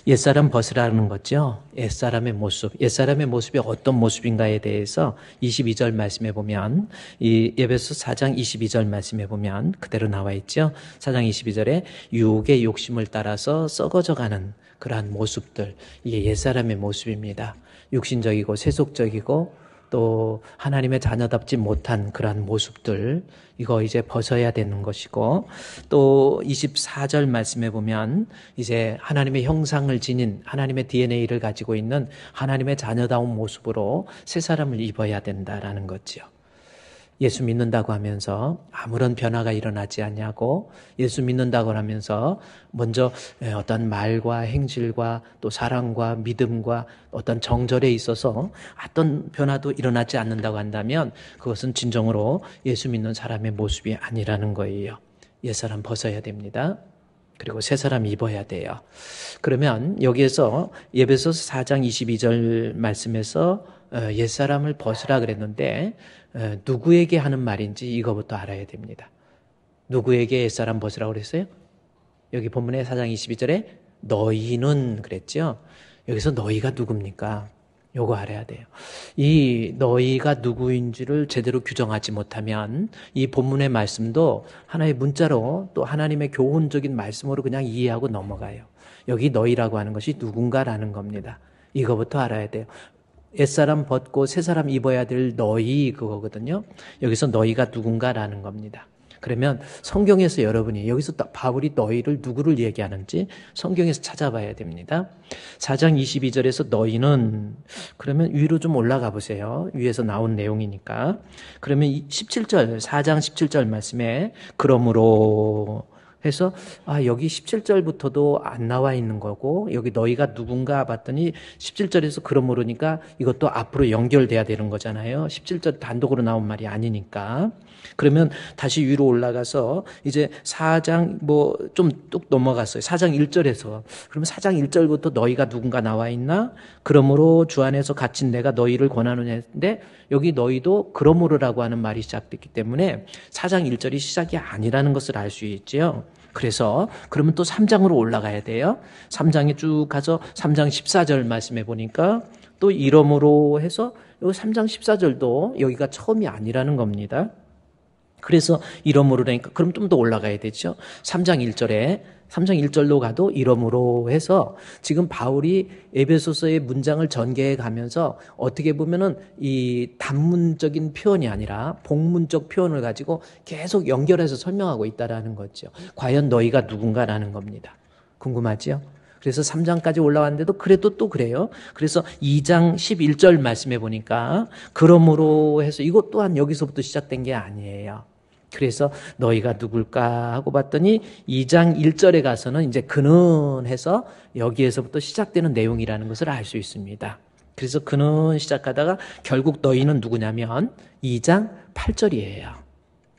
옛사람 벗으라는 거죠. 옛사람의 모습. 옛사람의 모습이 어떤 모습인가에 대해서 22절 말씀해 보면, 이 에베소 4장 22절 말씀해 보면 그대로 나와 있죠. 4장 22절에 유혹의 욕심을 따라서 썩어져 가는 그러한 모습들. 이게 옛사람의 모습입니다. 육신적이고 세속적이고 또 하나님의 자녀답지 못한 그러한 모습들, 이거 이제 벗어야 되는 것이고, 또 24절 말씀해 보면 이제 하나님의 형상을 지닌 하나님의 DNA를 가지고 있는 하나님의 자녀다운 모습으로 새 사람을 입어야 된다라는 거죠. 예수 믿는다고 하면서 아무런 변화가 일어나지 않냐고, 예수 믿는다고 하면서 먼저 어떤 말과 행실과 또 사랑과 믿음과 어떤 정절에 있어서 어떤 변화도 일어나지 않는다고 한다면 그것은 진정으로 예수 믿는 사람의 모습이 아니라는 거예요. 옛사람 벗어야 됩니다. 그리고 새 사람 입어야 돼요. 그러면 여기에서 에베소서 4장 22절 말씀에서 옛사람을 벗으라 그랬는데 누구에게 하는 말인지 이거부터 알아야 됩니다. 누구에게 옛사람 벗으라고 그랬어요? 여기 본문의 4장 22절에 너희는 그랬죠. 여기서 너희가 누굽니까? 요거 알아야 돼요. 이 너희가 누구인지를 제대로 규정하지 못하면 이 본문의 말씀도 하나의 문자로 또 하나님의 교훈적인 말씀으로 그냥 이해하고 넘어가요. 여기 너희라고 하는 것이 누군가라는 겁니다. 이거부터 알아야 돼요. 옛사람 벗고 새사람 입어야 될 너희 그거거든요. 여기서 너희가 누군가라는 겁니다. 그러면 성경에서 여러분이 여기서 바울이 너희를 누구를 얘기하는지 성경에서 찾아봐야 됩니다. 4장 22절에서 너희는 그러면 위로 좀 올라가 보세요. 위에서 나온 내용이니까. 그러면 17절 4장 17절 말씀에 그러므로 해서 여기 17절부터도 안 나와 있는 거고 여기 너희가 누군가 봤더니 17절에서 그러므로니까 이것도 앞으로 연결돼야 되는 거잖아요. 17절 단독으로 나온 말이 아니니까. 그러면 다시 위로 올라가서 이제 4장 좀 뚝 넘어갔어요. 4장 1절에서 그러면 4장 1절부터 너희가 누군가 나와 있나? 그러므로 주 안에서 갇힌 내가 너희를 권하노니 했는데 여기 너희도 그러므로라고 하는 말이 시작됐기 때문에 4장 1절이 시작이 아니라는 것을 알 수 있지요. 그래서 그러면 또 3장으로 올라가야 돼요. 3장에 쭉 가서 3장 14절 말씀해 보니까 또 이러므로 해서 여기 3장 14절도 여기가 처음이 아니라는 겁니다. 그래서 이러므로라니까 그럼 좀 더 올라가야 되죠. 3장 1절로 가도 이러므로 해서 지금 바울이 에베소서의 문장을 전개해 가면서 어떻게 보면은 이 단문적인 표현이 아니라 복문적 표현을 가지고 계속 연결해서 설명하고 있다라는 거죠. 과연 너희가 누군가라는 겁니다. 궁금하죠? 그래서 3장까지 올라왔는데도 그래도 또 그래요. 그래서 2장 11절 말씀해 보니까 그러므로 해서 이것 또한 여기서부터 시작된 게 아니에요. 그래서 너희가 누굴까 하고 봤더니 2장 1절에 가서는 이제 그는 해서 여기에서부터 시작되는 내용이라는 것을 알 수 있습니다. 그래서 그는 시작하다가 결국 너희는 누구냐면 2장 8절이에요.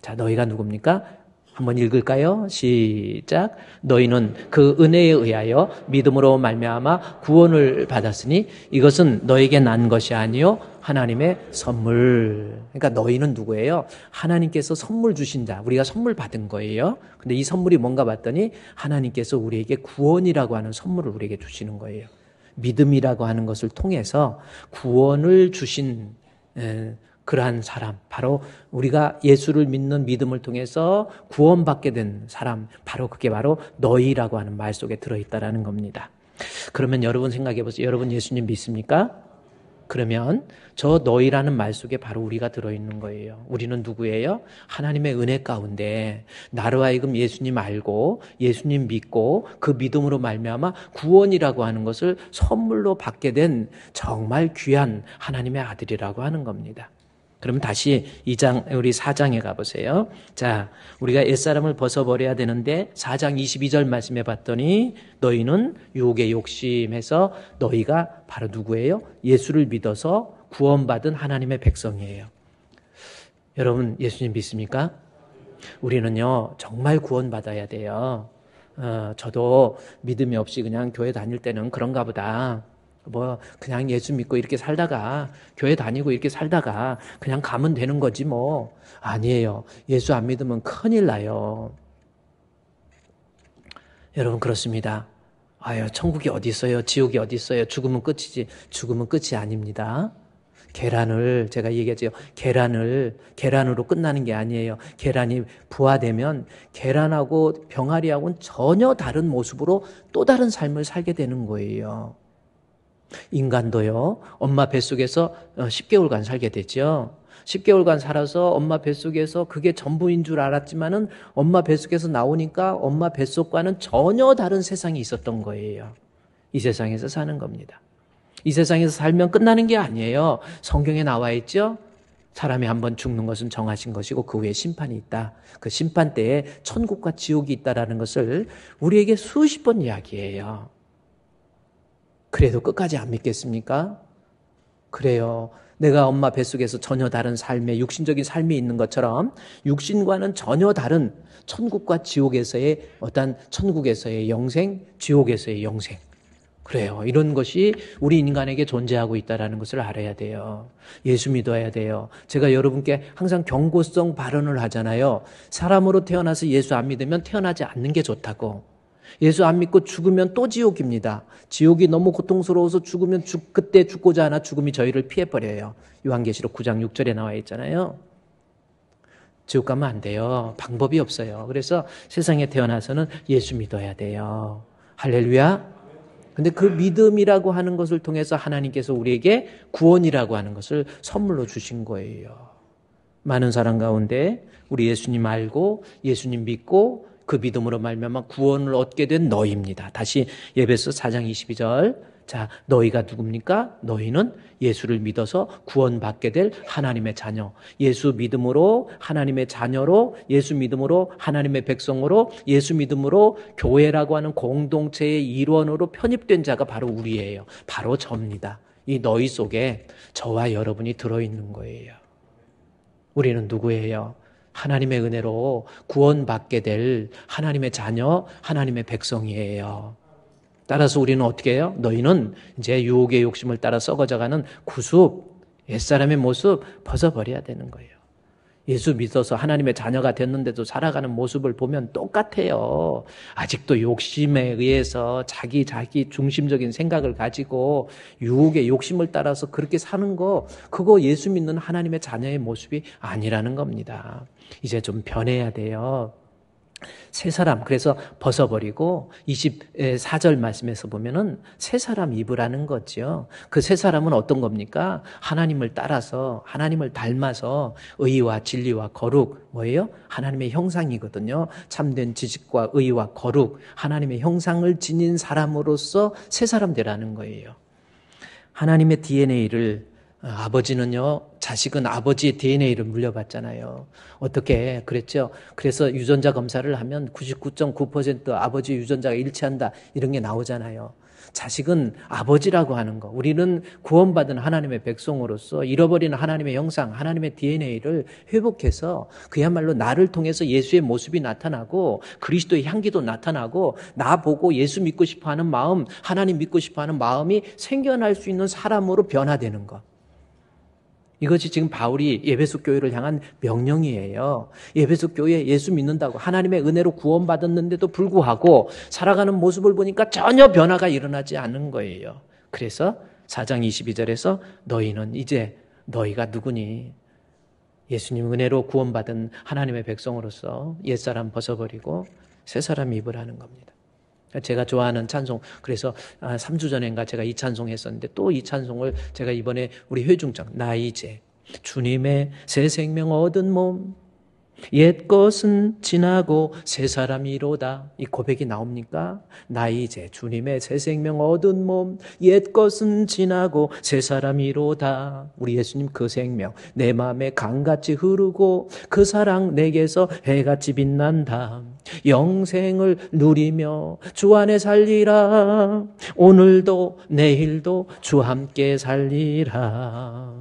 자, 너희가 누굽니까? 한번 읽을까요? 시작. 너희는 그 은혜에 의하여 믿음으로 말미암아 구원을 받았으니 이것은 너에게 난 것이 아니요 하나님의 선물. 그러니까 너희는 누구예요? 하나님께서 선물 주신 자. 우리가 선물 받은 거예요. 근데 이 선물이 뭔가 봤더니 하나님께서 우리에게 구원이라고 하는 선물을 우리에게 주시는 거예요. 믿음이라고 하는 것을 통해서 구원을 주신 그러한 사람, 바로 우리가 예수를 믿는 믿음을 통해서 구원받게 된 사람, 그게 바로 너희라고 하는 말 속에 들어있다라는 겁니다. 그러면 여러분 생각해 보세요. 여러분 예수님 믿습니까? 그러면 저 너희라는 말 속에 바로 우리가 들어있는 거예요. 우리는 누구예요? 하나님의 은혜 가운데 나로 하여금 예수님 알고 예수님 믿고 그 믿음으로 말미암아 구원이라고 하는 것을 선물로 받게 된 정말 귀한 하나님의 아들이라고 하는 겁니다. 그럼 다시 우리 4장에 가보세요. 자, 우리가 옛사람을 벗어버려야 되는데 4장 22절 말씀해 봤더니 너희는 유혹의 욕심에서 너희가 바로 누구예요? 예수를 믿어서 구원받은 하나님의 백성이에요. 여러분 예수님 믿습니까? 우리는요 정말 구원받아야 돼요. 저도 믿음이 없이 그냥 교회 다닐 때는 그런가 보다. 그냥 예수 믿고 이렇게 살다가 교회 다니고 이렇게 살다가 그냥 가면 되는 거지 뭐. 아니에요. 예수 안 믿으면 큰일 나요. 여러분 그렇습니다. 아유, 천국이 어디 있어요? 지옥이 어디 있어요? 죽으면 끝이지. 죽으면 끝이 아닙니다. 계란을, 제가 얘기했죠. 계란으로 끝나는 게 아니에요. 계란이 부화되면 계란하고 병아리하고는 전혀 다른 모습으로 또 다른 삶을 살게 되는 거예요. 인간도요, 엄마 뱃속에서 10개월간 살게 되죠. 10개월간 살아서 엄마 뱃속에서 그게 전부인 줄 알았지만은 엄마 뱃속에서 나오니까 엄마 뱃속과는 전혀 다른 세상이 있었던 거예요. 이 세상에서 사는 겁니다. 이 세상에서 살면 끝나는 게 아니에요. 성경에 나와 있죠. 사람이 한번 죽는 것은 정하신 것이고 그 후에 심판이 있다. 그 심판 때에 천국과 지옥이 있다라는 것을 우리에게 수십 번 이야기해요. 그래도 끝까지 안 믿겠습니까? 그래요. 내가 엄마 뱃속에서 전혀 다른 삶의 육신적인 삶이 있는 것처럼 육신과는 전혀 다른 천국과 지옥에서의 어떤 천국에서의 영생, 지옥에서의 영생. 그래요. 이런 것이 우리 인간에게 존재하고 있다는 것을 알아야 돼요. 예수 믿어야 돼요. 제가 여러분께 항상 경고성 발언을 하잖아요. 사람으로 태어나서 예수 안 믿으면 태어나지 않는 게 좋다고. 예수 안 믿고 죽으면 또 지옥입니다. 지옥이 너무 고통스러워서 죽으면 그때 죽고자 하나 죽음이 저희를 피해버려요. 요한계시록 9장 6절에 나와 있잖아요. 지옥 가면 안 돼요. 방법이 없어요. 그래서 세상에 태어나서는 예수 믿어야 돼요. 할렐루야. 근데 그 믿음이라고 하는 것을 통해서 하나님께서 우리에게 구원이라고 하는 것을 선물로 주신 거예요. 많은 사람 가운데 우리 예수님 알고 예수님 믿고 그 믿음으로 말미암아 구원을 얻게 된 너희입니다. 다시 에베소 4장 22절. 자, 너희가 누굽니까? 너희는 예수를 믿어서 구원받게 될 하나님의 자녀. 예수 믿음으로 하나님의 자녀로, 예수 믿음으로 하나님의 백성으로, 예수 믿음으로 교회라고 하는 공동체의 일원으로 편입된 자가 바로 우리예요. 바로 저입니다. 이 너희 속에 저와 여러분이 들어있는 거예요. 우리는 누구예요? 하나님의 은혜로 구원받게 될 하나님의 자녀, 하나님의 백성이에요. 따라서 우리는 어떻게 해요? 너희는 이제 유혹의 욕심을 따라 썩어져가는 구습, 옛사람의 모습 벗어버려야 되는 거예요. 예수 믿어서 하나님의 자녀가 됐는데도 살아가는 모습을 보면 똑같아요. 아직도 욕심에 의해서 자기 중심적인 생각을 가지고 유혹의 욕심을 따라서 그렇게 사는 거, 그거 예수 믿는 하나님의 자녀의 모습이 아니라는 겁니다. 이제 좀 변해야 돼요. 새 사람, 그래서 벗어버리고 24절 말씀에서 보면은 새 사람 입으라는 거죠. 그 새 사람은 어떤 겁니까? 하나님을 따라서, 하나님을 닮아서 의와 진리와 거룩, 뭐예요? 하나님의 형상이거든요. 참된 지식과 의와 거룩, 하나님의 형상을 지닌 사람으로서 새 사람 되라는 거예요. 하나님의 DNA를 아버지는요, 자식은 아버지의 DNA를 물려받잖아요. 어떻게 그랬죠? 그래서 유전자 검사를 하면 99.9% 아버지 유전자가 일치한다, 이런 게 나오잖아요. 자식은 아버지라고 하는 거. 우리는 구원받은 하나님의 백성으로서 잃어버린 하나님의 형상, 하나님의 DNA를 회복해서 그야말로 나를 통해서 예수의 모습이 나타나고 그리스도의 향기도 나타나고 나 보고 예수 믿고 싶어하는 마음, 하나님 믿고 싶어하는 마음이 생겨날 수 있는 사람으로 변화되는 것. 이것이 지금 바울이 에베소 교회를 향한 명령이에요. 에베소 교회 예수 믿는다고 하나님의 은혜로 구원받았는데도 불구하고 살아가는 모습을 보니까 전혀 변화가 일어나지 않는 거예요. 그래서 4장 22절에서 너희는 이제 너희가 누구니? 예수님 은혜로 구원받은 하나님의 백성으로서 옛사람 벗어버리고 새사람 입으라는 겁니다. 제가 좋아하는 찬송, 그래서 3주 전인가 제가 이 찬송 했었는데 또 이 찬송을 제가 이번에 우리 회중장, 나 이제 주님의 새 생명 얻은 몸, 옛 것은 지나고 새 사람이로다, 이 고백이 나옵니까? 나 이제 주님의 새 생명 얻은 몸, 옛 것은 지나고 새 사람이로다. 우리 예수님 그 생명 내 마음에 강같이 흐르고 그 사랑 내게서 해같이 빛난다. 영생을 누리며 주 안에 살리라. 오늘도 내일도 주 함께 살리라.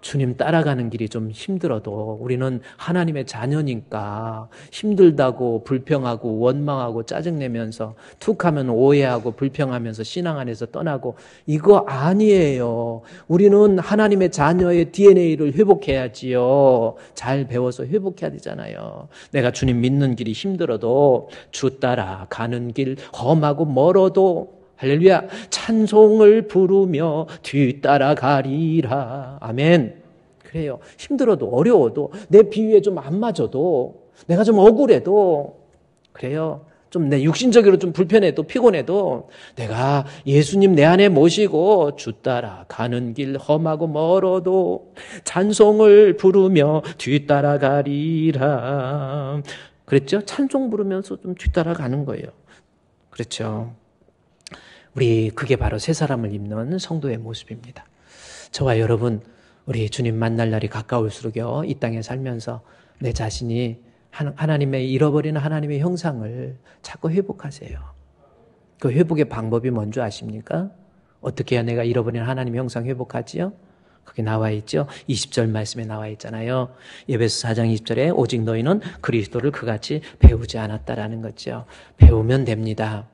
주님 따라가는 길이 좀 힘들어도 우리는 하나님의 자녀니까 힘들다고 불평하고 원망하고 짜증내면서 툭하면 오해하고 불평하면서 신앙 안에서 떠나고 이거 아니에요. 우리는 하나님의 자녀의 DNA를 회복해야지요. 잘 배워서 회복해야 되잖아요. 내가 주님 믿는 길이 힘들어도 주 따라 가는 길 험하고 멀어도 할렐루야 찬송을 부르며 뒤따라가리라. 아멘. 그래요. 힘들어도 어려워도 내 비위에 좀 안 맞아도 내가 좀 억울해도 그래요. 좀 내 육신적으로 좀 불편해도 피곤해도 내가 예수님 내 안에 모시고 주 따라 가는 길 험하고 멀어도 찬송을 부르며 뒤따라가리라. 그랬죠? 찬송 부르면서 좀 뒤따라가는 거예요. 그렇죠. 우리 그게 바로 새 사람을 입는 성도의 모습입니다. 저와 여러분 우리 주님 만날 날이 가까울수록요 이 땅에 살면서 내 자신이 하나님의 잃어버리는 하나님의 형상을 자꾸 회복하세요. 그 회복의 방법이 뭔지 아십니까? 어떻게 해야 내가 잃어버린 하나님의 형상 회복하지요? 거기 나와 있죠. 20절 말씀에 나와 있잖아요. 에베소 4장 20절에 오직 너희는 그리스도를 그같이 배우지 않았다라는 거죠. 배우면 됩니다.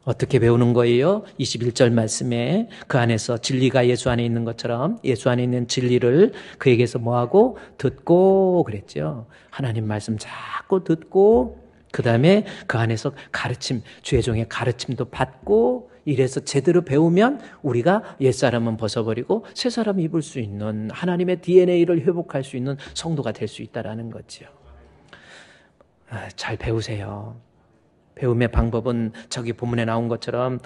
어떻게 배우는 거예요? 21절 말씀에 그 안에서 진리가 예수 안에 있는 것처럼 예수 안에 있는 진리를 그에게서 뭐하고? 듣고 그랬죠. 하나님 말씀 자꾸 듣고 그 다음에 그 안에서 가르침, 주의 종의 가르침도 받고 이래서 제대로 배우면 우리가 옛사람은 벗어버리고 새사람 입을 수 있는 하나님의 DNA를 회복할 수 있는 성도가 될 수 있다는 거죠. 잘 배우세요. 배움의 방법은 저기 본문에 나온 것처럼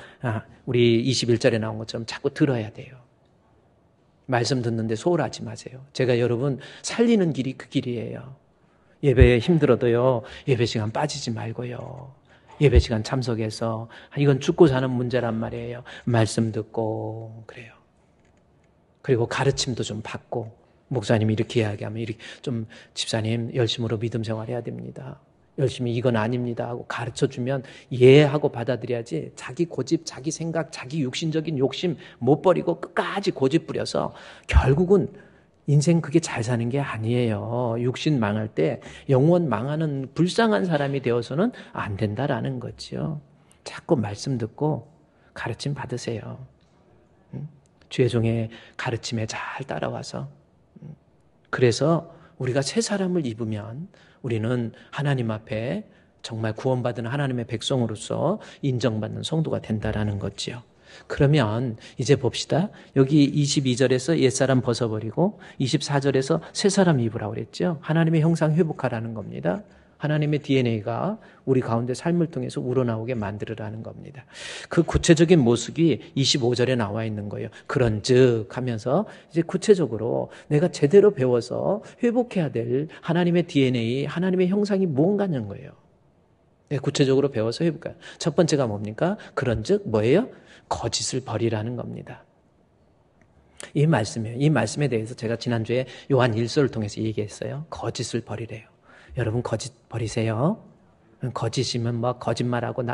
우리 21절에 나온 것처럼 자꾸 들어야 돼요. 말씀 듣는데 소홀하지 마세요. 제가 여러분 살리는 길이 그 길이에요. 예배에 힘들어도요. 예배 시간 빠지지 말고요. 예배 시간 참석해서 이건 죽고 사는 문제란 말이에요. 말씀 듣고 그래요. 그리고 가르침도 좀 받고 목사님이 이렇게 이야기하면 이렇게 좀 집사님 열심으로 믿음 생활해야 됩니다. 열심히 이건 아닙니다 하고 가르쳐주면 이해하고 받아들여야지 자기 고집, 자기 생각, 자기 육신적인 욕심 못 버리고 끝까지 고집 부려서 결국은 인생 그게 잘 사는 게 아니에요. 육신 망할 때 영원 망하는 불쌍한 사람이 되어서는 안 된다라는 거죠. 자꾸 말씀 듣고 가르침 받으세요. 주의 종의 가르침에 잘 따라와서 그래서 우리가 새 사람을 입으면 우리는 하나님 앞에 정말 구원받은 하나님의 백성으로서 인정받는 성도가 된다라는 거지요. 그러면 이제 봅시다. 여기 22절에서 옛사람 벗어버리고 24절에서 새사람 입으라고 그랬죠. 하나님의 형상 회복하라는 겁니다. 하나님의 DNA가 우리 가운데 삶을 통해서 우러나오게 만들으라는 겁니다. 그 구체적인 모습이 25절에 나와 있는 거예요. 그런즉 하면서 이제 구체적으로 내가 제대로 배워서 회복해야 될 하나님의 DNA, 하나님의 형상이 뭔가는 거예요. 네, 구체적으로 배워서 회복해요. 첫 번째가 뭡니까? 그런즉 뭐예요? 거짓을 버리라는 겁니다. 이 말씀이에요. 이 말씀에 대해서 제가 지난주에 요한 1서를 통해서 얘기했어요. 거짓을 버리래요. 여러분 거짓 버리세요. 거짓이면 뭐 거짓말하고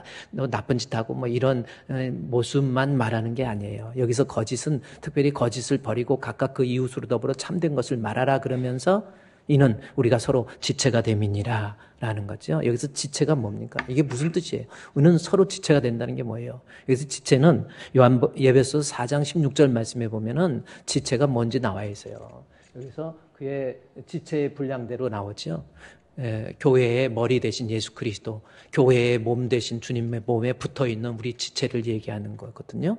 나쁜 짓하고 뭐 이런 모습만 말하는 게 아니에요. 여기서 거짓은 특별히 거짓을 버리고 각각 그 이웃으로 더불어 참된 것을 말하라 그러면서 이는 우리가 서로 지체가 됨이니라 라는 거죠. 여기서 지체가 뭡니까? 이게 무슨 뜻이에요? 우리는 서로 지체가 된다는 게 뭐예요? 여기서 지체는 에베소 4장 16절 말씀에 보면은 지체가 뭔지 나와 있어요. 여기서 그의 지체의 분량대로 나오죠. 교회의 머리 대신 예수 그리스도, 교회의 몸 대신 주님의 몸에 붙어있는 우리 지체를 얘기하는 거거든요.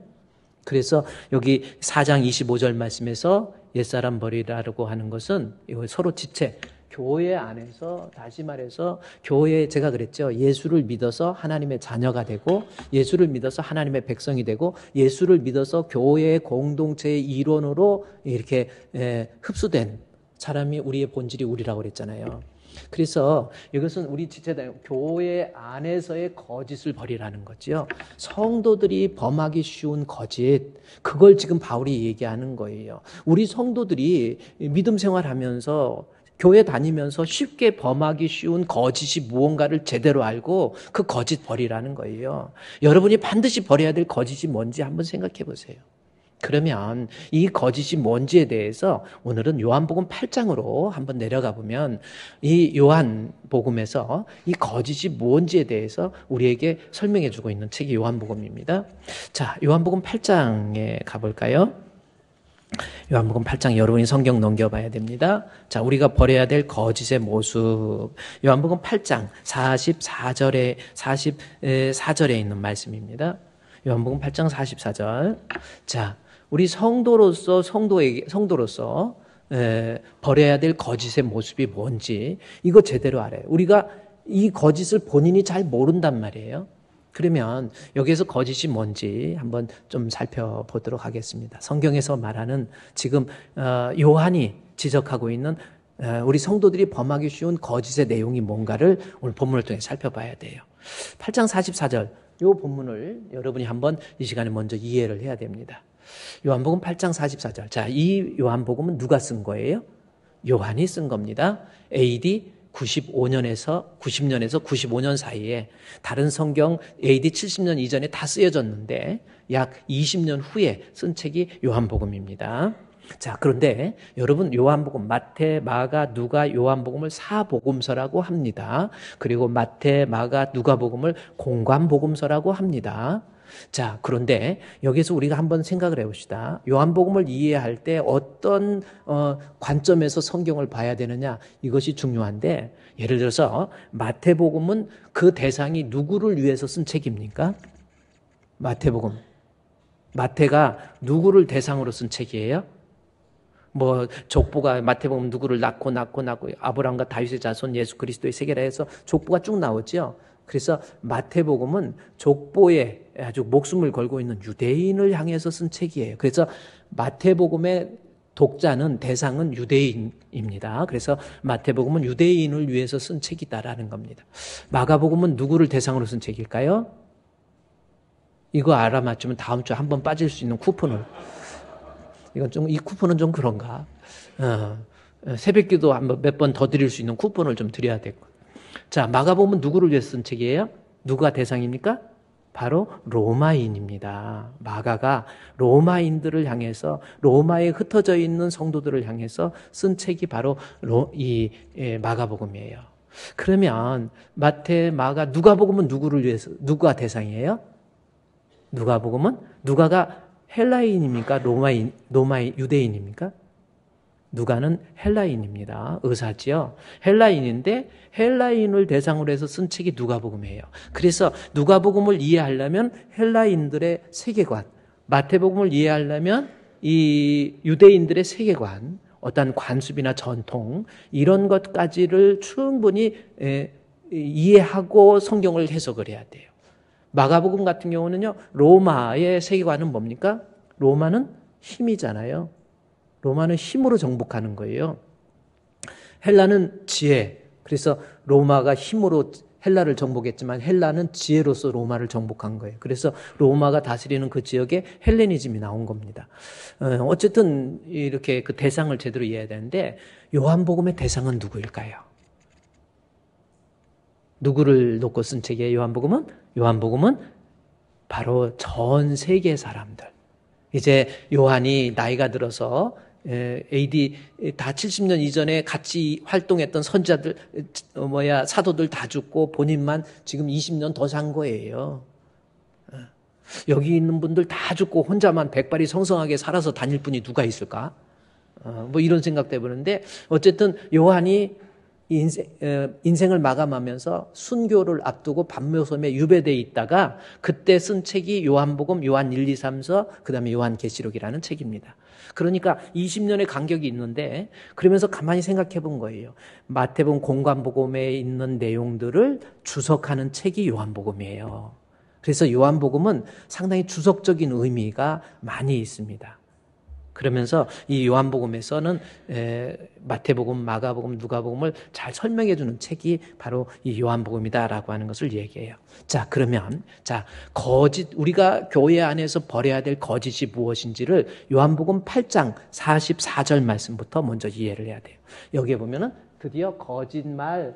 그래서 여기 4장 25절 말씀에서 옛사람 버리라고 하는 것은 서로 지체, 교회 안에서 다시 말해서 교회 제가 그랬죠. 예수를 믿어서 하나님의 자녀가 되고 예수를 믿어서 하나님의 백성이 되고 예수를 믿어서 교회의 공동체의 일원으로 이렇게 흡수된 사람이 우리의 본질이 우리라고 그랬잖아요. 그래서 이것은 우리 지체다 교회 안에서의 거짓을 버리라는 거지요. 성도들이 범하기 쉬운 거짓, 그걸 지금 바울이 얘기하는 거예요. 우리 성도들이 믿음 생활하면서 교회 다니면서 쉽게 범하기 쉬운 거짓이 무언가를 제대로 알고 그 거짓 버리라는 거예요. 여러분이 반드시 버려야 될 거짓이 뭔지 한번 생각해 보세요. 그러면 이 거짓이 뭔지에 대해서 오늘은 요한복음 8장으로 한번 내려가 보면 이 요한복음에서 이 거짓이 뭔지에 대해서 우리에게 설명해 주고 있는 책이 요한복음입니다. 자, 요한복음 8장에 가볼까요? 요한복음 8장 여러분이 성경 넘겨봐야 됩니다. 자, 우리가 버려야 될 거짓의 모습. 요한복음 8장 44절에 있는 말씀입니다. 요한복음 8장 44절. 자, 우리 성도로서 버려야 될 거짓의 모습이 뭔지 이거 제대로 알아요. 우리가 이 거짓을 본인이 잘 모른단 말이에요. 그러면 여기에서 거짓이 뭔지 한번 좀 살펴보도록 하겠습니다. 성경에서 말하는 지금 요한이 지적하고 있는 우리 성도들이 범하기 쉬운 거짓의 내용이 뭔가를 오늘 본문을 통해 살펴봐야 돼요. 8장 44절 이 본문을 여러분이 한번 이 시간에 먼저 이해를 해야 됩니다. 요한복음 8장 44절. 자, 이 요한복음은 누가 쓴 거예요? 요한이 쓴 겁니다. AD 90년에서 95년 사이에 다른 성경 AD 70년 이전에 다 쓰여졌는데 약 20년 후에 쓴 책이 요한복음입니다. 자, 그런데 여러분 요한복음 마태, 마가, 누가 요한복음을 사복음서라고 합니다. 그리고 마태, 마가, 누가복음을 공관복음서라고 합니다. 자, 그런데 여기서 우리가 한번 생각을 해봅시다. 요한복음을 이해할 때 어떤 관점에서 성경을 봐야 되느냐 이것이 중요한데 예를 들어서 마태복음은 그 대상이 누구를 위해서 쓴 책입니까? 마태가 누구를 대상으로 쓴 책이에요? 뭐 족보가 마태복음 누구를 낳고 아브라함과 다윗의 자손 예수 그리스도의 세계라 해서 족보가 쭉 나오죠. 그래서 마태복음은 족보에 아주 목숨을 걸고 있는 유대인을 향해서 쓴 책이에요. 그래서 마태복음의 독자는 대상은 유대인입니다. 그래서 마태복음은 유대인을 위해서 쓴 책이다라는 겁니다. 마가복음은 누구를 대상으로 쓴 책일까요? 이거 알아맞추면 다음 주에 한번 빠질 수 있는 쿠폰을. 이 쿠폰은 좀 그런가? 새벽기도 몇 번 더 드릴 수 있는 쿠폰을 좀 드려야 될 것. 자, 마가복음은 누구를 위해서 쓴 책이에요? 누가 대상입니까? 바로 로마인입니다. 마가가 로마인들을 향해서 로마에 흩어져 있는 성도들을 향해서 쓴 책이 바로 마가복음이에요. 그러면 마태, 마가, 누가복음은 누가 대상이에요? 누가가 헬라인입니까? 유대인입니까? 누가는 헬라인입니다. 의사지요. 헬라인인데 헬라인을 대상으로 해서 쓴 책이 누가복음이에요. 그래서 누가복음을 이해하려면 헬라인들의 세계관, 마태복음을 이해하려면 이 유대인들의 세계관, 어떤 관습이나 전통 이런 것까지를 충분히 이해하고 성경을 해석을 해야 돼요. 마가복음 같은 경우는요. 로마의 세계관은 뭡니까? 로마는 힘이잖아요. 로마는 힘으로 정복하는 거예요. 헬라는 지혜. 그래서 로마가 힘으로 헬라를 정복했지만 헬라는 지혜로서 로마를 정복한 거예요. 그래서 로마가 다스리는 그 지역에 헬레니즘이 나온 겁니다. 어쨌든 이렇게 그 대상을 제대로 이해해야 되는데 요한복음의 대상은 누구일까요? 누구를 놓고 쓴 책이에요? 요한복음은 바로 전 세계 사람들. 이제 요한이 나이가 들어서 AD 다 70년 이전에 같이 활동했던 선지자들, 사도들 다 죽고 본인만 지금 20년 더 산 거예요. 여기 있는 분들 다 죽고 혼자만 백발이 성성하게 살아서 다닐 분이 누가 있을까? 이런 생각도 해보는데 어쨌든 요한이 인생을 마감하면서 순교를 앞두고 반모섬에 유배되어 있다가 그때 쓴 책이 요한복음, 요한 1, 2, 3서 그다음에 요한계시록이라는 책입니다. 그러니까 20년의 간격이 있는데 그러면서 가만히 생각해 본 거예요. 마태복음, 공관복음에 있는 내용들을 주석하는 책이 요한복음이에요. 그래서 요한복음은 상당히 주석적인 의미가 많이 있습니다. 그러면서 이 요한복음에서는 마태복음, 마가복음, 누가복음을 잘 설명해 주는 책이 바로 이 요한복음이다라고 하는 것을 얘기해요. 자, 그러면 우리가 교회 안에서 버려야 될 거짓이 무엇인지를 요한복음 8장 44절 말씀부터 먼저 이해를 해야 돼요. 여기에 보면은 드디어 거짓말,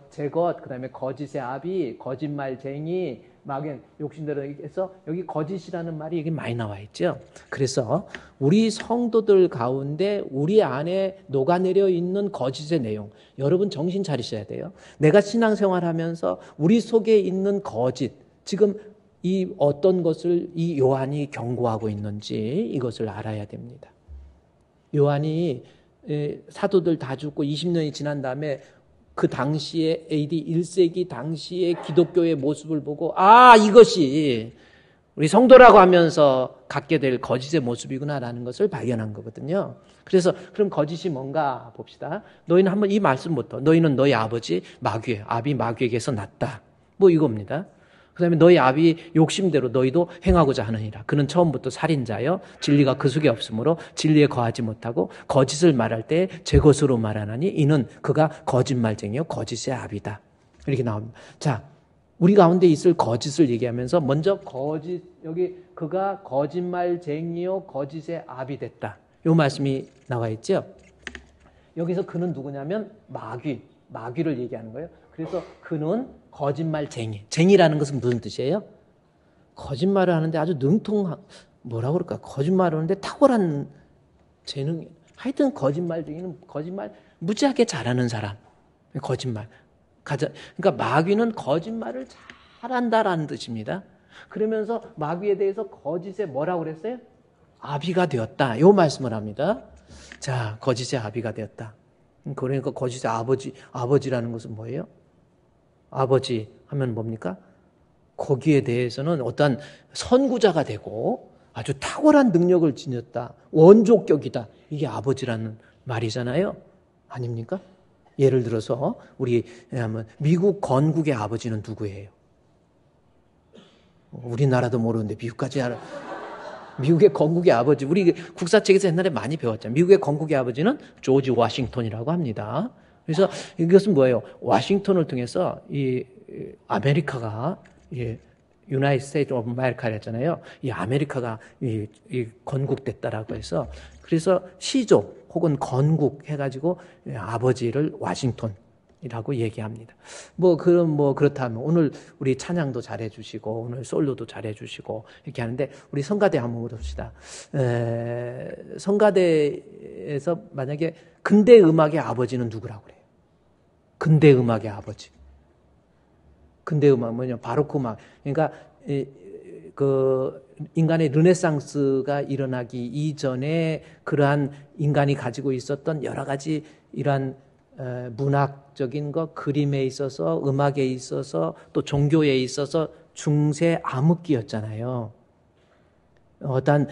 제것, 그다음에 거짓의 아비, 거짓말쟁이, 마귀는 욕심대로 해서 여기 거짓이라는 말이 여기 많이 나와 있죠. 그래서 우리 성도들 가운데 우리 안에 녹아내려 있는 거짓의 내용, 여러분 정신 차리셔야 돼요. 내가 신앙생활하면서 우리 속에 있는 거짓, 지금 이 어떤 것을 이 요한이 경고하고 있는지 이것을 알아야 됩니다. 요한이 사도들 다 죽고 20년이 지난 다음에 그 당시에 AD 1세기 당시의 기독교의 모습을 보고 이것이 우리 성도라고 하면서 갖게 될 거짓의 모습이구나라는 것을 발견한 거거든요. 그래서 그럼 거짓이 뭔가 봅시다. 너희는 한번 이 말씀부터 너희는 너희 아버지 마귀, 아비 마귀에게서 났다. 뭐 이겁니다. 그 다음에 너희 아비 욕심대로 너희도 행하고자 하느니라. 그는 처음부터 살인자여 진리가 그 속에 없으므로 진리에 거하지 못하고 거짓을 말할 때 제 것으로 말하나니 이는 그가 거짓말쟁이요 거짓의 아비다. 이렇게 나옵니다. 자, 우리 가운데 있을 거짓을 얘기하면서 먼저 거짓, 여기 그가 거짓말쟁이요 거짓의 아비 됐다. 이 말씀이 나와 있죠. 여기서 그는 누구냐면 마귀를 얘기하는 거예요. 그래서 그는 거짓말쟁이. 쟁이라는 것은 무슨 뜻이에요? 거짓말을 하는데 아주 뭐라고 그럴까? 거짓말을 하는데 탁월한 재능. 하여튼 거짓말쟁이는 거짓말 무지하게 잘하는 사람. 거짓말. 그러니까 마귀는 거짓말을 잘한다라는 뜻입니다. 그러면서 마귀에 대해서 거짓의 뭐라고 그랬어요? 아비가 되었다. 이 말씀을 합니다. 자, 거짓의 아비가 되었다. 그러니까 거짓의 아버지라는 것은 뭐예요? 아버지 하면 뭡니까? 거기에 대해서는 어떤 선구자가 되고 아주 탁월한 능력을 지녔다. 원조격이다. 이게 아버지라는 말이잖아요. 아닙니까? 예를 들어서 우리 미국 건국의 아버지는 누구예요? 우리나라도 모르는데 미국까지 알아. 미국의 건국의 아버지, 우리 국사책에서 옛날에 많이 배웠잖아요. 미국의 건국의 아버지는 조지 워싱턴이라고 합니다. 그래서 이것은 뭐예요? 워싱턴을 통해서 이 아메리카가 유나이티드 스테이트 오브 아메리카를 했잖아요. 이 아메리카가 이 건국됐다라고 해서 그래서 시조 혹은 건국 해가지고 아버지를 워싱턴이라고 얘기합니다. 그렇다면 오늘 우리 찬양도 잘해주시고 오늘 솔로도 잘해주시고 이렇게 하는데 우리 성가대 한번 봅시다. 성가대에서 만약에 근대 음악의 아버지는 누구라고 그래요? 근대 음악의 아버지. 근대 음악 뭐냐? 바로크 음악. 그러니까 그 인간의 르네상스가 일어나기 이전에 그러한 인간이 가지고 있었던 여러 가지 이러한 문학적인 것, 그림에 있어서 음악에 있어서 또 종교에 있어서 중세 암흑기였잖아요. 어떤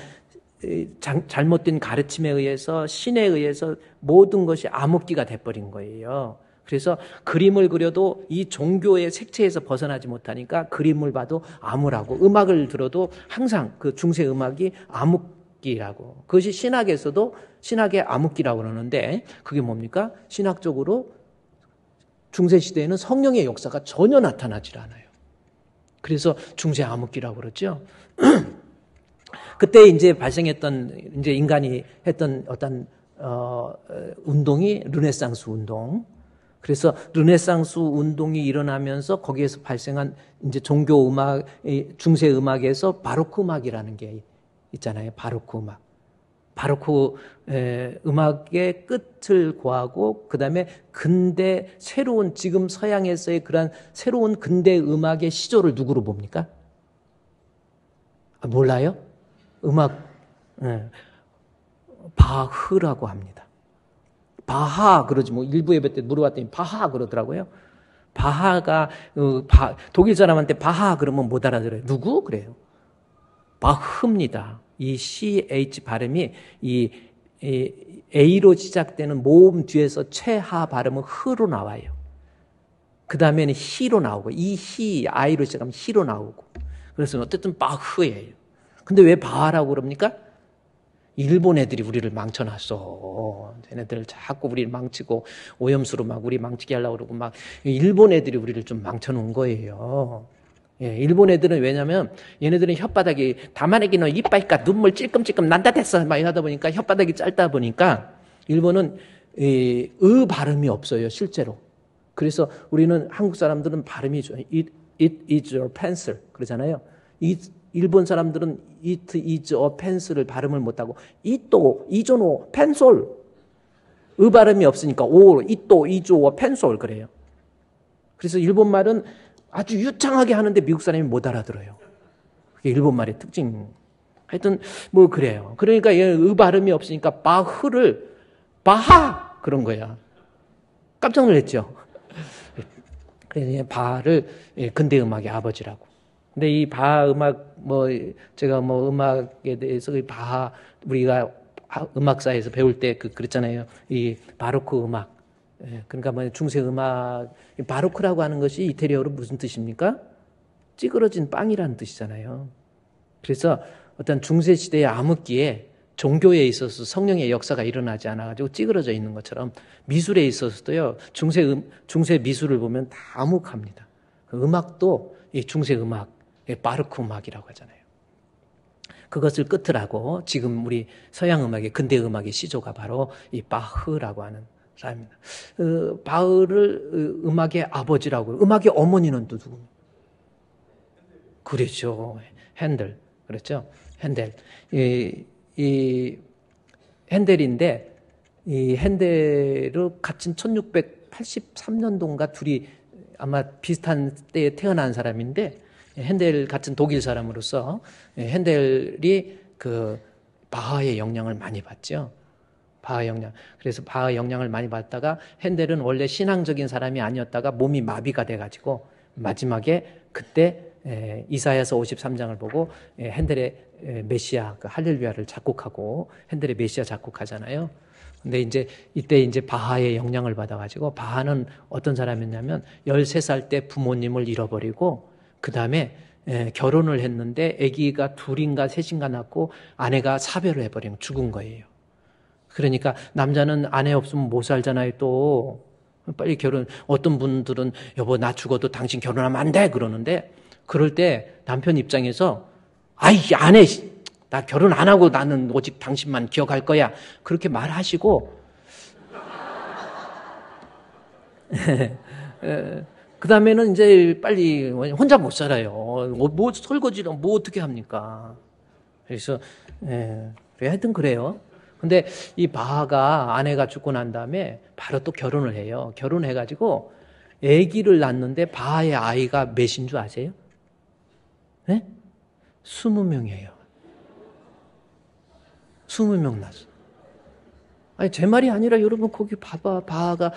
잘못된 가르침에 의해서 신에 의해서 모든 것이 암흑기가 돼버린 거예요. 그래서 그림을 그려도 이 종교의 색채에서 벗어나지 못하니까 그림을 봐도 암울하고 음악을 들어도 항상 그 중세 음악이 암흑기라고. 그것이 신학에서도 신학의 암흑기라고 그러는데 그게 뭡니까? 신학적으로 중세 시대에는 성령의 역사가 전혀 나타나질 않아요. 그래서 중세 암흑기라고 그러죠. 그때 이제 발생했던 이제 인간이 했던 어떤 운동이 르네상스 운동. 그래서 르네상스 운동이 일어나면서 거기에서 발생한 이제 종교 음악, 중세 음악에서 바로크 음악이라는 게 있잖아요. 바로크 음악. 바로크 음악의 끝을 고하고 그다음에 근대 새로운 지금 서양에서의 그러한 새로운 근대 음악의 시조를 누구로 봅니까? 몰라요? 음악 바흐라고 합니다. 바하 그러지 뭐 일부 예배 때 물어봤더니 바하 그러더라고요. 바하가 독일 사람한테 바하 그러면 못 알아들어요. 누구? 그래요. 바흐입니다. 이 CH 발음이 이 A로 시작되는 모음 뒤에서 최하 발음은 흐로 나와요. 그 다음에는 히로 나오고 이 히 I로 시작하면 히로 나오고 그래서 어쨌든 바흐예요. 근데 왜 바하라고 그럽니까? 일본 애들이 우리를 망쳐놨어. 쟤네들 자꾸 우리를 망치고 오염수로 막 우리 망치게 하려고 그러고 막 일본 애들이 우리를 좀 망쳐놓은 거예요. 예, 일본 애들은 왜냐면 얘네들은 혓바닥이 다만에기 너 이빠이까 눈물 찔끔찔끔 난다 됐어 막 이러다 보니까 혓바닥이 짧다 보니까 일본은 발음이 없어요 실제로. 그래서 우리는 한국 사람들은 발음이 좋아요. it is a pencil 그러잖아요. 일본 사람들은 it is a pencil을 발음을 못하고 it도 이조노 펜솔 의 발음이 없으니까 오 it도 이조 펜솔 그래요. 그래서 일본 말은 아주 유창하게 하는데 미국 사람이 못 알아들어요. 그게 일본 말의 특징. 하여튼 뭐 그래요. 그러니까 의 발음이 없으니까 바흐를 바하 그런 거야. 깜짝 놀랐죠. 그래서 바하를 근대 음악의 아버지라고. 근데 이 바하 음악 뭐 제가 뭐 음악에 대해서 이 바하 우리가 음악사에서 배울 때 그랬잖아요. 이 바로크 음악. 그러니까 뭐 중세 음악 바로크라고 하는 것이 이태리어로 무슨 뜻입니까? 찌그러진 빵이라는 뜻이잖아요. 그래서 어떤 중세 시대의 암흑기에 종교에 있어서 성령의 역사가 일어나지 않아가지고 찌그러져 있는 것처럼 미술에 있어서도요. 중세 미술을 보면 다 암흑합니다. 음악도 이 중세 음악, 바로크 음악이라고 하잖아요. 그것을 끝을 하고 지금 우리 서양 음악의 근대 음악의 시조가 바로 이 바흐라고 하는 사람입니다. 바흐를 음악의 아버지라고. 음악의 어머니는 또 누굽니까? 그렇죠. 핸델. 그렇죠. 핸델. 이 핸델인데 이 핸델을 같은 1683년도인가 둘이 아마 비슷한 때에 태어난 사람인데 핸델 같은 독일 사람으로서 핸델이 그 바하의 영향을 많이 받죠. 바하 영향. 그래서 바하 영향을 많이 받다가 핸델은 원래 신앙적인 사람이 아니었다가 몸이 마비가 돼가지고 마지막에 그때 이사야서 53장을 보고 핸델의 메시아 그 할렐루야를 작곡하고 핸델의 메시아 작곡하잖아요. 근데 이때 바하의 영향을 받아가지고 바하는 어떤 사람이었냐면 13살 때 부모님을 잃어버리고 그 다음에 결혼을 했는데 아기가 둘인가 셋인가 낳고 아내가 사별을 해버리면 죽은 거예요. 그러니까 남자는 아내 없으면 못 살잖아요. 또 빨리 결혼. 어떤 분들은 여보 나 죽어도 당신 결혼하면 안 돼 그러는데 그럴 때 남편 입장에서 아이 아내 나 결혼 안 하고 나는 오직 당신만 기억할 거야 그렇게 말하시고 그 다음에는 이제 빨리 혼자 못 살아요. 뭐 설거지를 뭐 어떻게 합니까? 그래서 하여튼 그래요. 근데 이 바하가 아내가 죽고 난 다음에 바로 또 결혼을 해요. 결혼해가지고 아기를 낳는데 바하의 아이가 몇인 줄 아세요? 네? 20명이에요. 20명 낳았어. 아니 제 말이 아니라 여러분 거기 봐봐. 바하가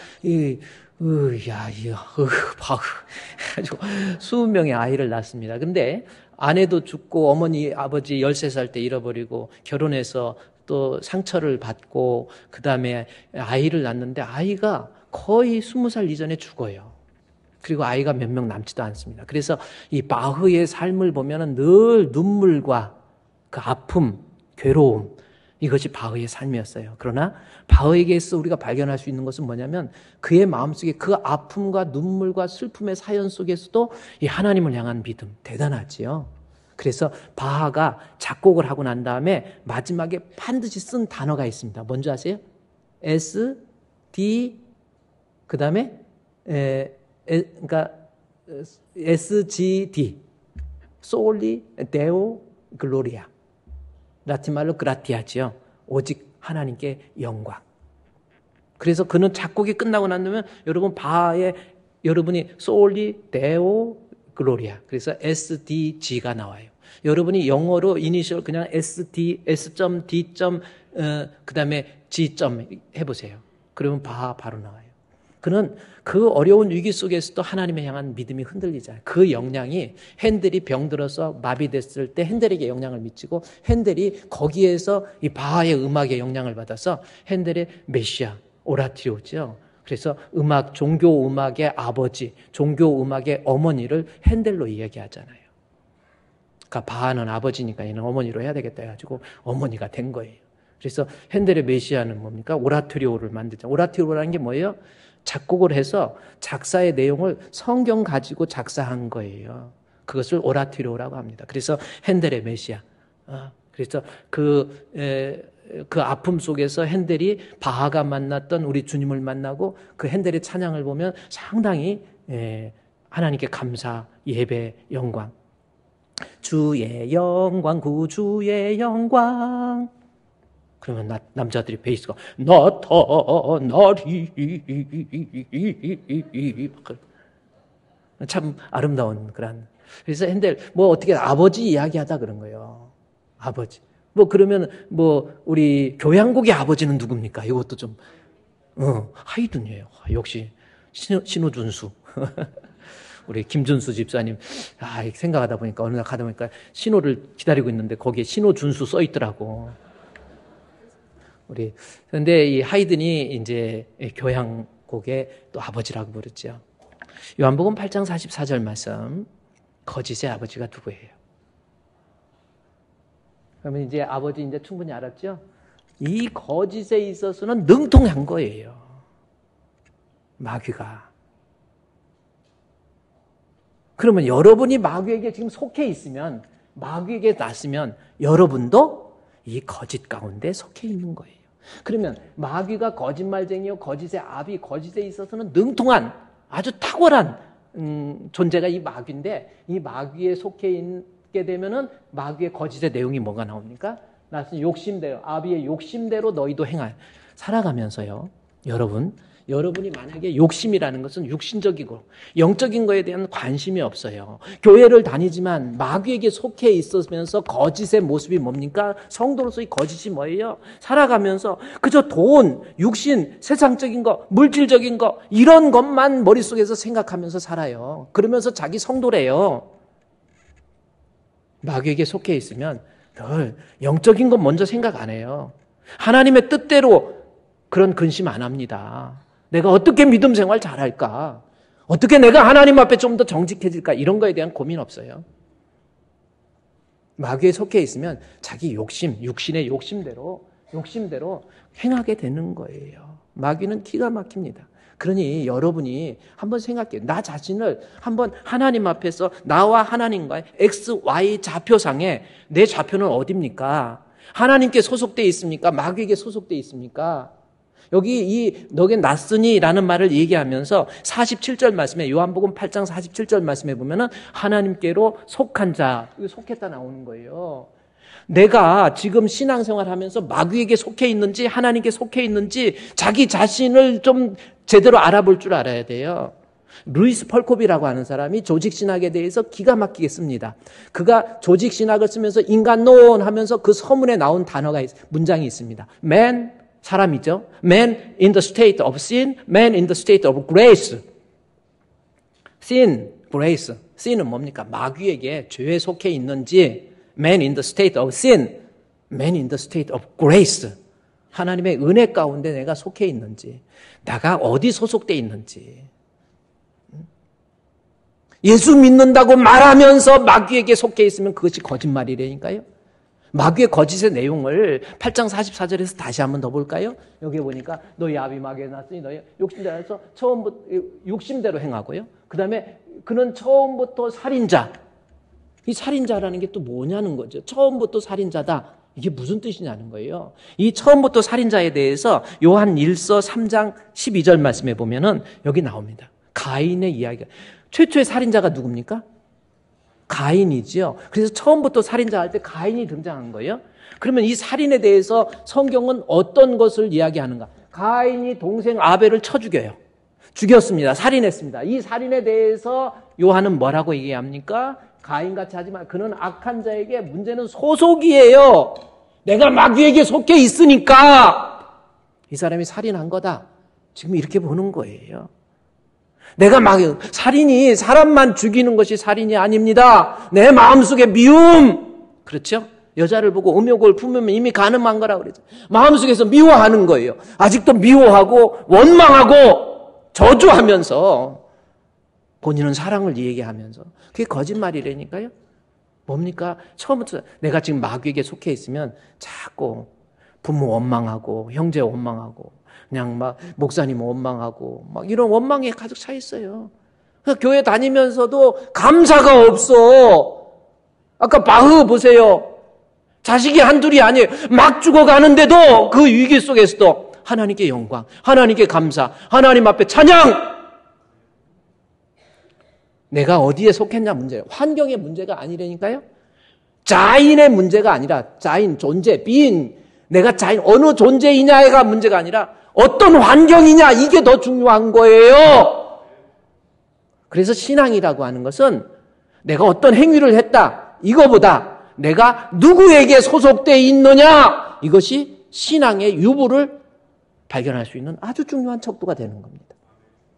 바하 가지고 20명의 아이를 낳습니다. 근데 아내도 죽고 어머니 아버지 13살 때 잃어버리고 결혼해서 또 상처를 받고 그 다음에 아이를 낳는데 아이가 거의 20살 이전에 죽어요. 그리고 아이가 몇 명 남지도 않습니다. 그래서 이 바흐의 삶을 보면 늘 눈물과 그 아픔, 괴로움 이것이 바흐의 삶이었어요. 그러나 바흐에게서 우리가 발견할 수 있는 것은 뭐냐면 그의 마음속에 그 아픔과 눈물과 슬픔의 사연 속에서도 이 하나님을 향한 믿음 대단하지요. 그래서 바하가 작곡을 하고 난 다음에 마지막에 반드시 쓴 단어가 있습니다. 뭔지 아세요? S, D, 그 다음에 그러니까 SGD, Soli Deo Gloria. 라틴 말로 그라티아지요. 오직 하나님께 영광. 그래서 그는 작곡이 끝나고 난 다음에 여러분 바하의 여러분이 Soli Deo Gloria. 그래서 SDG가 나와요. 여러분이 영어로 이니셜 그냥 SD, S.D. 그 다음에 G. 해보세요. 그러면 바하 바로 나와요. 그는 그 어려운 위기 속에서도 하나님을 향한 믿음이 흔들리잖아요. 그 영향이 핸델이 병들어서 마비됐을 때 핸델에게 영향을 미치고 핸델이 거기에서 이 바하의 음악의 영향을 받아서 핸델의 메시아, 오라티오죠. 그래서 종교 음악의 아버지, 종교 음악의 어머니를 핸델로 이야기하잖아요. 그러니까 바하는 아버지니까 얘는 어머니로 해야 되겠다 해가지고 어머니가 된 거예요. 그래서 핸델의 메시아는 뭡니까? 오라토리오를 만들죠. 오라토리오라는 게 뭐예요? 작곡을 해서 작사의 내용을 성경 가지고 작사한 거예요. 그것을 오라토리오라고 합니다. 그래서 핸델의 메시아. 그래서 그 아픔 속에서 핸델이 바하가 만났던 우리 주님을 만나고 그 핸델의 찬양을 보면 상당히 하나님께 감사, 예배 영광. 주의 영광, 구주의 영광. 그러면 남자들이 베이스가 나타나리. 참 아름다운 그런. 그래서 핸델 어떻게 아버지 이야기하다 그런 거예요. 아버지. 그러면 우리 교향곡의 아버지는 누굽니까? 이것도 좀 하이든이에요. 역시 신호준수. 우리 김준수 집사님, 생각하다 보니까 어느 날 가다 보니까 신호를 기다리고 있는데 거기에 신호준수 써 있더라고. 그런데 이 하이든이 이제 교향곡의 또 아버지라고 부르죠. 요한복음 8장 44절 말씀. 거짓의 아버지가 누구예요? 그러면 이제 아버지 이제 충분히 알았죠? 이 거짓에 있어서는 능통한 거예요. 마귀가. 그러면 여러분이 마귀에게 지금 속해 있으면, 마귀에게 났으면 여러분도 이 거짓 가운데 속해 있는 거예요. 그러면 마귀가 거짓말쟁이요, 거짓의 아비, 거짓에 있어서는 능통한 아주 탁월한 존재가 이 마귀인데, 이 마귀에 속해 있게 되면은 마귀의 거짓의 내용이 뭐가 나옵니까? 나는 욕심대로, 아비의 욕심대로 너희도 행하여 살아가면서요. 여러분이 만약에 욕심이라는 것은 육신적이고 영적인 거에 대한 관심이 없어요. 교회를 다니지만 마귀에게 속해 있으면서 거짓의 모습이 뭡니까? 성도로서의 거짓이 뭐예요? 살아가면서 그저 돈, 육신, 세상적인 거, 물질적인 거 이런 것만 머릿속에서 생각하면서 살아요. 그러면서 자기 성도래요. 마귀에게 속해 있으면 늘 영적인 것 먼저 생각 안 해요. 하나님의 뜻대로 그런 근심 안 합니다. 내가 어떻게 믿음 생활 잘할까? 어떻게 내가 하나님 앞에 좀 더 정직해질까? 이런 거에 대한 고민 없어요. 마귀에 속해 있으면 자기 욕심, 육신의 욕심대로 행하게 되는 거예요. 마귀는 기가 막힙니다. 그러니 여러분이 한번 생각해요. 나 자신을 한번 하나님 앞에서 나와 하나님과의 X, Y 좌표상에 내 좌표는 어디입니까? 하나님께 소속되어 있습니까? 마귀에게 소속되어 있습니까? 여기 너게 낯으니라는 말을 얘기하면서 47절 말씀에 요한복음 8장 47절 말씀에 보면은 하나님께로 속한 자, 속했다 나오는 거예요. 내가 지금 신앙생활 하면서 마귀에게 속해 있는지 하나님께 속해 있는지 자기 자신을 좀 제대로 알아볼 줄 알아야 돼요. 루이스 펄콥이라고 하는 사람이 조직신학에 대해서 기가 막히게 씁니다. 그가 조직신학을 쓰면서 인간론 하면서 그 서문에 나온 문장이 있습니다. Man, 사람이죠. Man in the state of sin, man in the state of grace. Sin, grace. Sin은 뭡니까? 마귀에게 죄에 속해 있는지 Man in the state of sin, man in the state of grace. 하나님의 은혜 가운데 내가 속해 있는지, 내가 어디 소속되어 있는지. 예수 믿는다고 말하면서 마귀에게 속해 있으면 그것이 거짓말이라니까요. 마귀의 거짓의 내용을 8장 44절에서 다시 한번 더 볼까요? 여기 보니까 너희 아비 마귀에 났으니 너희 욕심대로 처음부터 욕심대로 행하고요. 그 다음에 그는 처음부터 살인자. 이 살인자라는 게 또 뭐냐는 거죠. 처음부터 살인자다. 이게 무슨 뜻이냐는 거예요. 이 처음부터 살인자에 대해서 요한 1서 3장 12절 말씀에 보면은 여기 나옵니다. 가인의 이야기가. 최초의 살인자가 누굽니까? 가인이지요. 그래서 처음부터 살인자 할 때 가인이 등장한 거예요. 그러면 이 살인에 대해서 성경은 어떤 것을 이야기하는가? 가인이 동생 아벨을 쳐 죽여요. 죽였습니다. 살인했습니다. 이 살인에 대해서 요한은 뭐라고 얘기합니까? 가인같이 하지만 그는 악한 자에게 문제는 소속이에요. 내가 마귀에게 속해 있으니까 이 사람이 살인한 거다. 지금 이렇게 보는 거예요. 내가 살인이 사람만 죽이는 것이 살인이 아닙니다. 내 마음속에 미움. 그렇죠? 여자를 보고 음욕을 품으면 이미 가늠한 거라고 그러죠. 마음속에서 미워하는 거예요. 아직도 미워하고 원망하고 저주하면서 본인은 사랑을 얘기하면서 그게 거짓말이라니까요. 뭡니까? 처음부터 내가 지금 마귀에게 속해 있으면 자꾸 부모 원망하고 형제 원망하고 그냥 막 목사님 원망하고 막 이런 원망에 가득 차 있어요. 교회 다니면서도 감사가 없어. 아까 바흐 보세요. 자식이 한둘이 아니에요. 막 죽어가는데도 그 위기 속에서도 하나님께 영광, 하나님께 감사, 하나님 앞에 찬양. 내가 어디에 속했냐 문제예요. 환경의 문제가 아니라니까요. 자인의 문제가 아니라 자인, 존재, being. 내가 자인, 어느 존재이냐가 문제가 아니라 어떤 환경이냐 이게 더 중요한 거예요. 그래서 신앙이라고 하는 것은 내가 어떤 행위를 했다 이거보다 내가 누구에게 소속되어 있느냐 이것이 신앙의 유무를 발견할 수 있는 아주 중요한 척도가 되는 겁니다.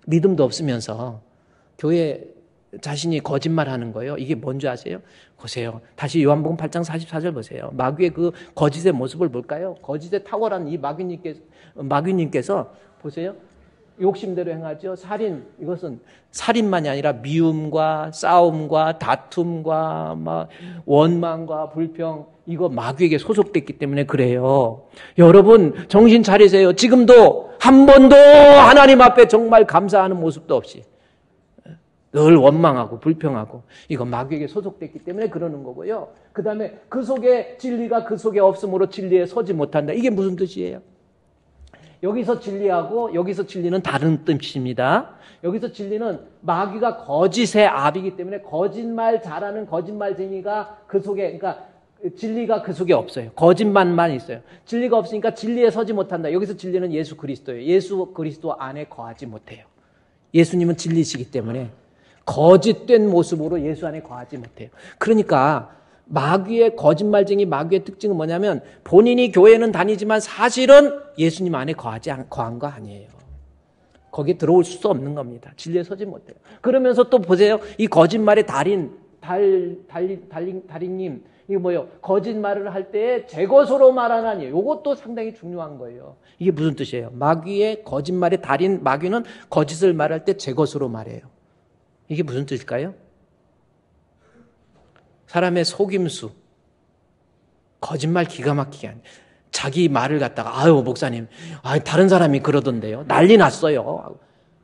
믿음도 없으면서 교회 자신이 거짓말하는 거예요. 이게 뭔지 아세요? 보세요. 다시 요한복음 8장 44절 보세요. 마귀의 그 거짓의 모습을 볼까요? 거짓에 탁월한 이 마귀님께서 보세요. 욕심대로 행하죠. 살인, 이것은 살인만이 아니라 미움과 싸움과 다툼과 막 원망과 불평, 이거 마귀에게 소속됐기 때문에 그래요. 여러분 정신 차리세요. 지금도 한 번도 하나님 앞에 정말 감사하는 모습도 없이 늘 원망하고 불평하고 이거 마귀에게 소속됐기 때문에 그러는 거고요. 그 다음에 그 속에 진리가 그 속에 없으므로 진리에 서지 못한다. 이게 무슨 뜻이에요? 여기서 진리하고 여기서 진리는 다른 뜻입니다. 여기서 진리는 마귀가 거짓의 압이기 때문에 거짓말 잘하는 거짓말쟁이가 그 속에, 그러니까 진리가 그 속에 없어요. 거짓말만 있어요. 진리가 없으니까 진리에 서지 못한다. 여기서 진리는 예수 그리스도예요. 예수 그리스도 안에 거하지 못해요. 예수님은 진리시기 때문에 거짓된 모습으로 예수 안에 거하지 못해요. 그러니까 마귀의 거짓말쟁이 마귀의 특징은 뭐냐면 본인이 교회는 다니지만 사실은 예수님 안에 거한 거 아니에요. 거기에 들어올 수 없는 겁니다. 진리에 서지 못해요. 그러면서 또 보세요. 이 거짓말의 달인님 이게 뭐예요? 거짓말을 할 때 제 것으로 말하나니 이것도 상당히 중요한 거예요. 이게 무슨 뜻이에요? 마귀의 거짓말의 달인 마귀는 거짓을 말할 때 제 것으로 말해요. 이게 무슨 뜻일까요? 사람의 속임수, 거짓말 기가 막히게 하는 자기 말을 갖다가 아유 목사님, 다른 사람이 그러던데요. 난리 났어요.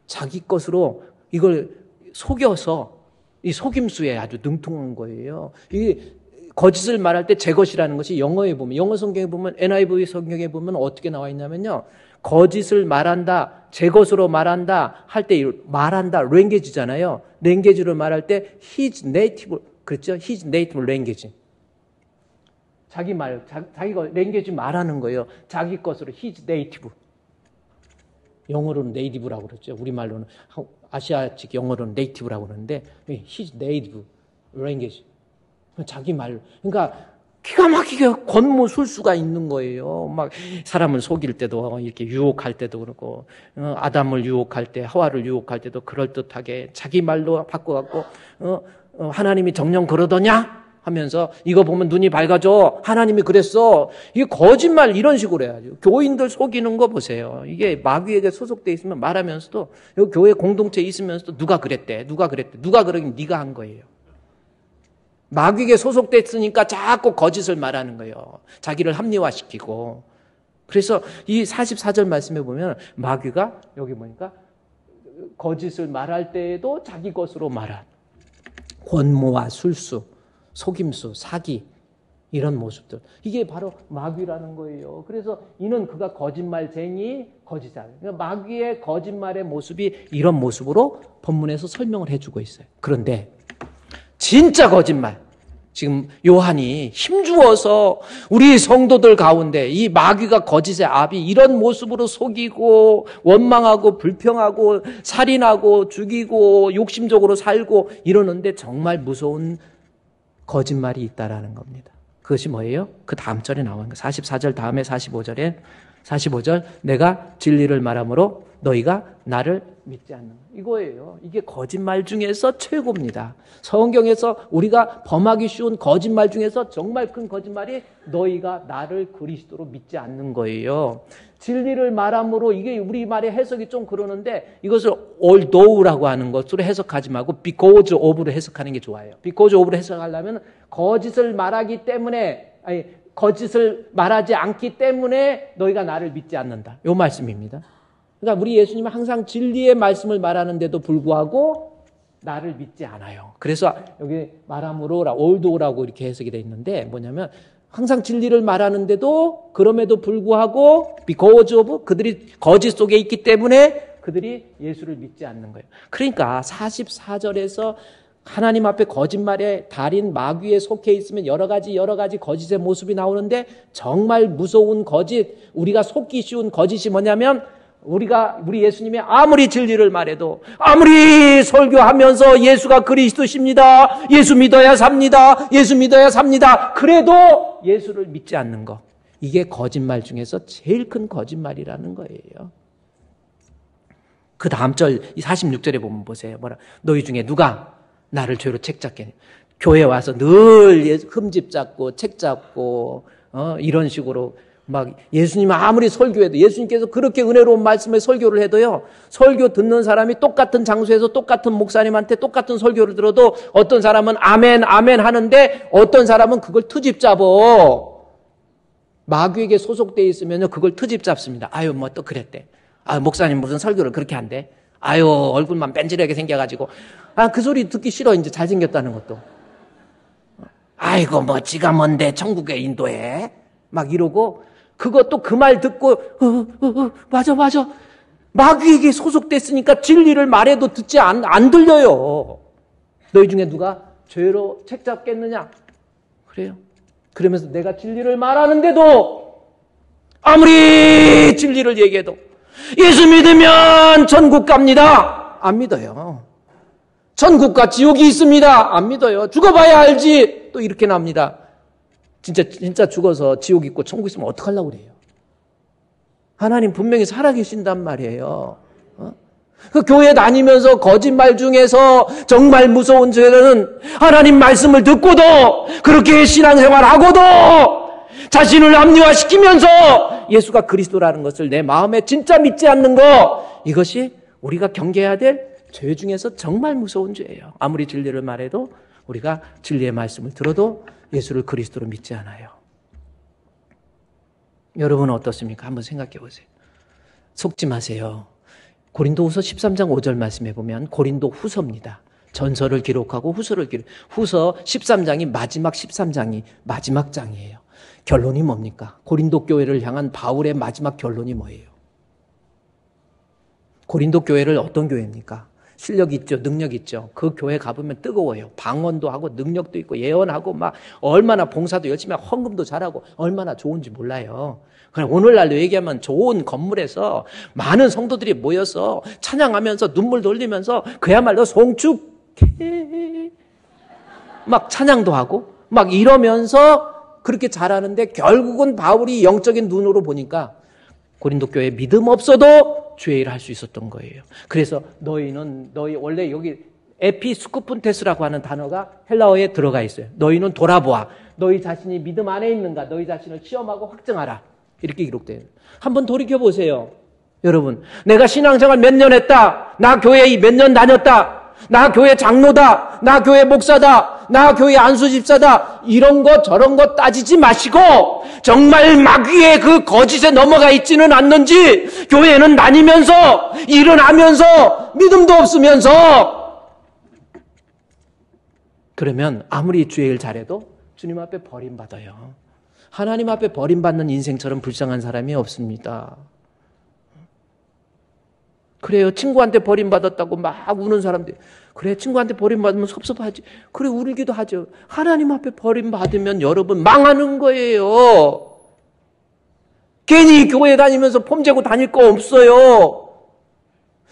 자기 것으로 이걸 속여서 이 속임수에 아주 능통한 거예요. 이 거짓을 말할 때 제 것이라는 것이 영어에 보면 영어 성경에 보면 NIV 성경에 보면 어떻게 나와 있냐면요. 거짓을 말한다, 제 것으로 말한다 할 때 말한다 랭귀지잖아요. 랭귀지를 말할 때 his native 그렇죠? his native language. 자기 말, 자기가 랭귀지 말하는 거예요. 자기 것으로 his native. 영어로는 native라고 그러죠. 우리말로는 아시아식 영어로는 native라고 그러는데 his native language. 자기 말. 그러니까 기가 막히게 권모술수가 있는 거예요. 막 사람을 속일 때도 이렇게 유혹할 때도 그렇고 아담을 유혹할 때 하와를 유혹할 때도 그럴듯하게 자기 말로 바꿔갖고 하나님이 정녕 그러더냐 하면서 이거 보면 눈이 밝아져. 하나님이 그랬어. 이게 거짓말 이런 식으로 해야죠. 교인들 속이는 거 보세요. 이게 마귀에게 소속돼 있으면 말하면서도 여기 교회 공동체에 있으면서도 누가 그랬대. 누가 그러긴 네가 한 거예요. 마귀에게 소속됐으니까 자꾸 거짓을 말하는 거예요. 자기를 합리화시키고. 그래서 이 44절 말씀에 보면 마귀가 여기 보니까 거짓을 말할 때에도 자기 것으로 말한 권모와 술수, 속임수, 사기 이런 모습들. 이게 바로 마귀라는 거예요. 그래서 이는 그가 거짓말쟁이, 거짓말. 그러니까 마귀의 거짓말의 모습이 이런 모습으로 본문에서 설명을 해주고 있어요. 그런데 진짜 거짓말. 지금 요한이 힘주어서 우리 성도들 가운데 이 마귀가 거짓의 압이 이런 모습으로 속이고 원망하고 불평하고 살인하고 죽이고 욕심적으로 살고 이러는데 정말 무서운 거짓말이 있다라는 겁니다. 그것이 뭐예요? 그 다음 절에 나오는 거예요. 44절 다음에 45절 내가 진리를 말함으로 너희가 나를 믿지 않는 이거예요. 이게 거짓말 중에서 최고입니다. 성경에서 우리가 범하기 쉬운 거짓말 중에서 정말 큰 거짓말이 너희가 나를 그리스도로 믿지 않는 거예요. 진리를 말함으로 이게 우리말의 해석이 좀 그러는데 이것을 although라고 하는 것으로 해석하지 말고 because of로 해석하는 게 좋아요. because of로 해석하려면 거짓을 말하기 때문에 거짓을 말하지 않기 때문에 너희가 나를 믿지 않는다. 이 말씀입니다. 그러니까 우리 예수님은 항상 진리의 말씀을 말하는데도 불구하고 나를 믿지 않아요. 그래서 여기 말함으로 although라고 이렇게 해석이 되어 있는데 뭐냐면 항상 진리를 말하는데도 그럼에도 불구하고 because of 그들이 거짓 속에 있기 때문에 그들이 예수를 믿지 않는 거예요. 그러니까 44절에서 하나님 앞에 거짓말에 달인 마귀에 속해 있으면 여러 가지 거짓의 모습이 나오는데 정말 무서운 거짓, 우리가 속기 쉬운 거짓이 뭐냐면 우리 예수님이 아무리 진리를 말해도 아무리 설교하면서 예수가 그리스도십니다. 예수 믿어야 삽니다. 예수 믿어야 삽니다. 그래도 예수를 믿지 않는 거. 이게 거짓말 중에서 제일 큰 거짓말이라는 거예요. 그 다음 절 46절에 보면 보세요. 뭐라? 너희 중에 누가 나를 죄로 책 잡겠냐. 교회 와서 늘 흠집 잡고 책 잡고 이런 식으로 막 예수님 아무리 설교해도 예수님께서 그렇게 은혜로운 말씀에 설교를 해도요. 설교 듣는 사람이 똑같은 장소에서 똑같은 목사님한테 똑같은 설교를 들어도 어떤 사람은 아멘 아멘 하는데 어떤 사람은 그걸 트집 잡어. 마귀에게 소속되어 있으면 그걸 트집 잡습니다. 아유 뭐 또 그랬대. 아 목사님 무슨 설교를 그렇게 한대. 아유 얼굴만 뺀질하게 생겨가지고 그 소리 듣기 싫어. 이제 잘생겼다는 것도. 아이고 뭐 지가 뭔데 천국에 인도해. 막 이러고 그것도 그 말 듣고 맞아 마귀에게 소속됐으니까 진리를 말해도 듣지 안 들려요. 너희 중에 누가 죄로 책 잡겠느냐. 그래요. 그러면서 내가 진리를 말하는데도 아무리 진리를 얘기해도 예수 믿으면 천국 갑니다. 안 믿어요. 천국과 지옥이 있습니다. 안 믿어요. 죽어봐야 알지. 또 이렇게 납니다. 진짜 죽어서 지옥 있고 천국 있으면 어떡하려고 그래요? 하나님 분명히 살아계신단 말이에요. 그 교회 다니면서 거짓말 중에서 정말 무서운 죄는 하나님 말씀을 듣고도 그렇게 신앙생활하고도 자신을 합리화시키면서 예수가 그리스도라는 것을 내 마음에 진짜 믿지 않는 거, 이것이 우리가 경계해야 될 죄 중에서 정말 무서운 죄예요. 아무리 진리를 말해도 우리가 진리의 말씀을 들어도 예수를 그리스도로 믿지 않아요. 여러분은 어떻습니까? 한번 생각해 보세요. 속지 마세요. 고린도후서 13장 5절 말씀해 보면 고린도 후서입니다. 전서를 기록하고 후서를 후서 13장이 마지막 13장이 마지막 장이에요. 결론이 뭡니까? 고린도 교회를 향한 바울의 마지막 결론이 뭐예요? 고린도 교회를 어떤 교회입니까? 실력 있죠. 능력 있죠. 그 교회 가보면 뜨거워요. 방언도 하고 능력도 있고 예언하고 막 얼마나 봉사도 열심히 하고 헌금도 잘하고 얼마나 좋은지 몰라요. 그냥 오늘날로 얘기하면 좋은 건물에서 많은 성도들이 모여서 찬양하면서 눈물 돌리면서 그야말로 송축해 막 찬양도 하고 막 이러면서 그렇게 잘하는데 결국은 바울이 영적인 눈으로 보니까 고린도 교회 믿음 없어도 죄를 할 수 있었던 거예요. 그래서 너희 원래 여기 에피스쿠푼테스라고 하는 단어가 헬라어에 들어가 있어요. 너희는 돌아보아. 너희 자신이 믿음 안에 있는가? 너희 자신을 시험하고 확증하라. 이렇게 기록돼요. 한번 돌이켜보세요. 여러분, 내가 신앙생활 몇 년 했다. 나 교회 몇 년 다녔다. 나 교회 장로다. 나 교회 목사다. 나 교회 안수집사다. 이런 거 저런 거 따지지 마시고 정말 마귀의 그 거짓에 넘어가 있지는 않는지, 교회는 다니면서 일은 하면서 믿음도 없으면서, 그러면 아무리 주일 잘해도 주님 앞에 버림받아요. 하나님 앞에 버림받는 인생처럼 불쌍한 사람이 없습니다. 그래요. 친구한테 버림받았다고 막 우는 사람들. 그래, 친구한테 버림받으면 섭섭하지. 그래, 울기도 하죠. 하나님 앞에 버림받으면 여러분 망하는 거예요. 괜히 교회 다니면서 폼재고 다닐 거 없어요.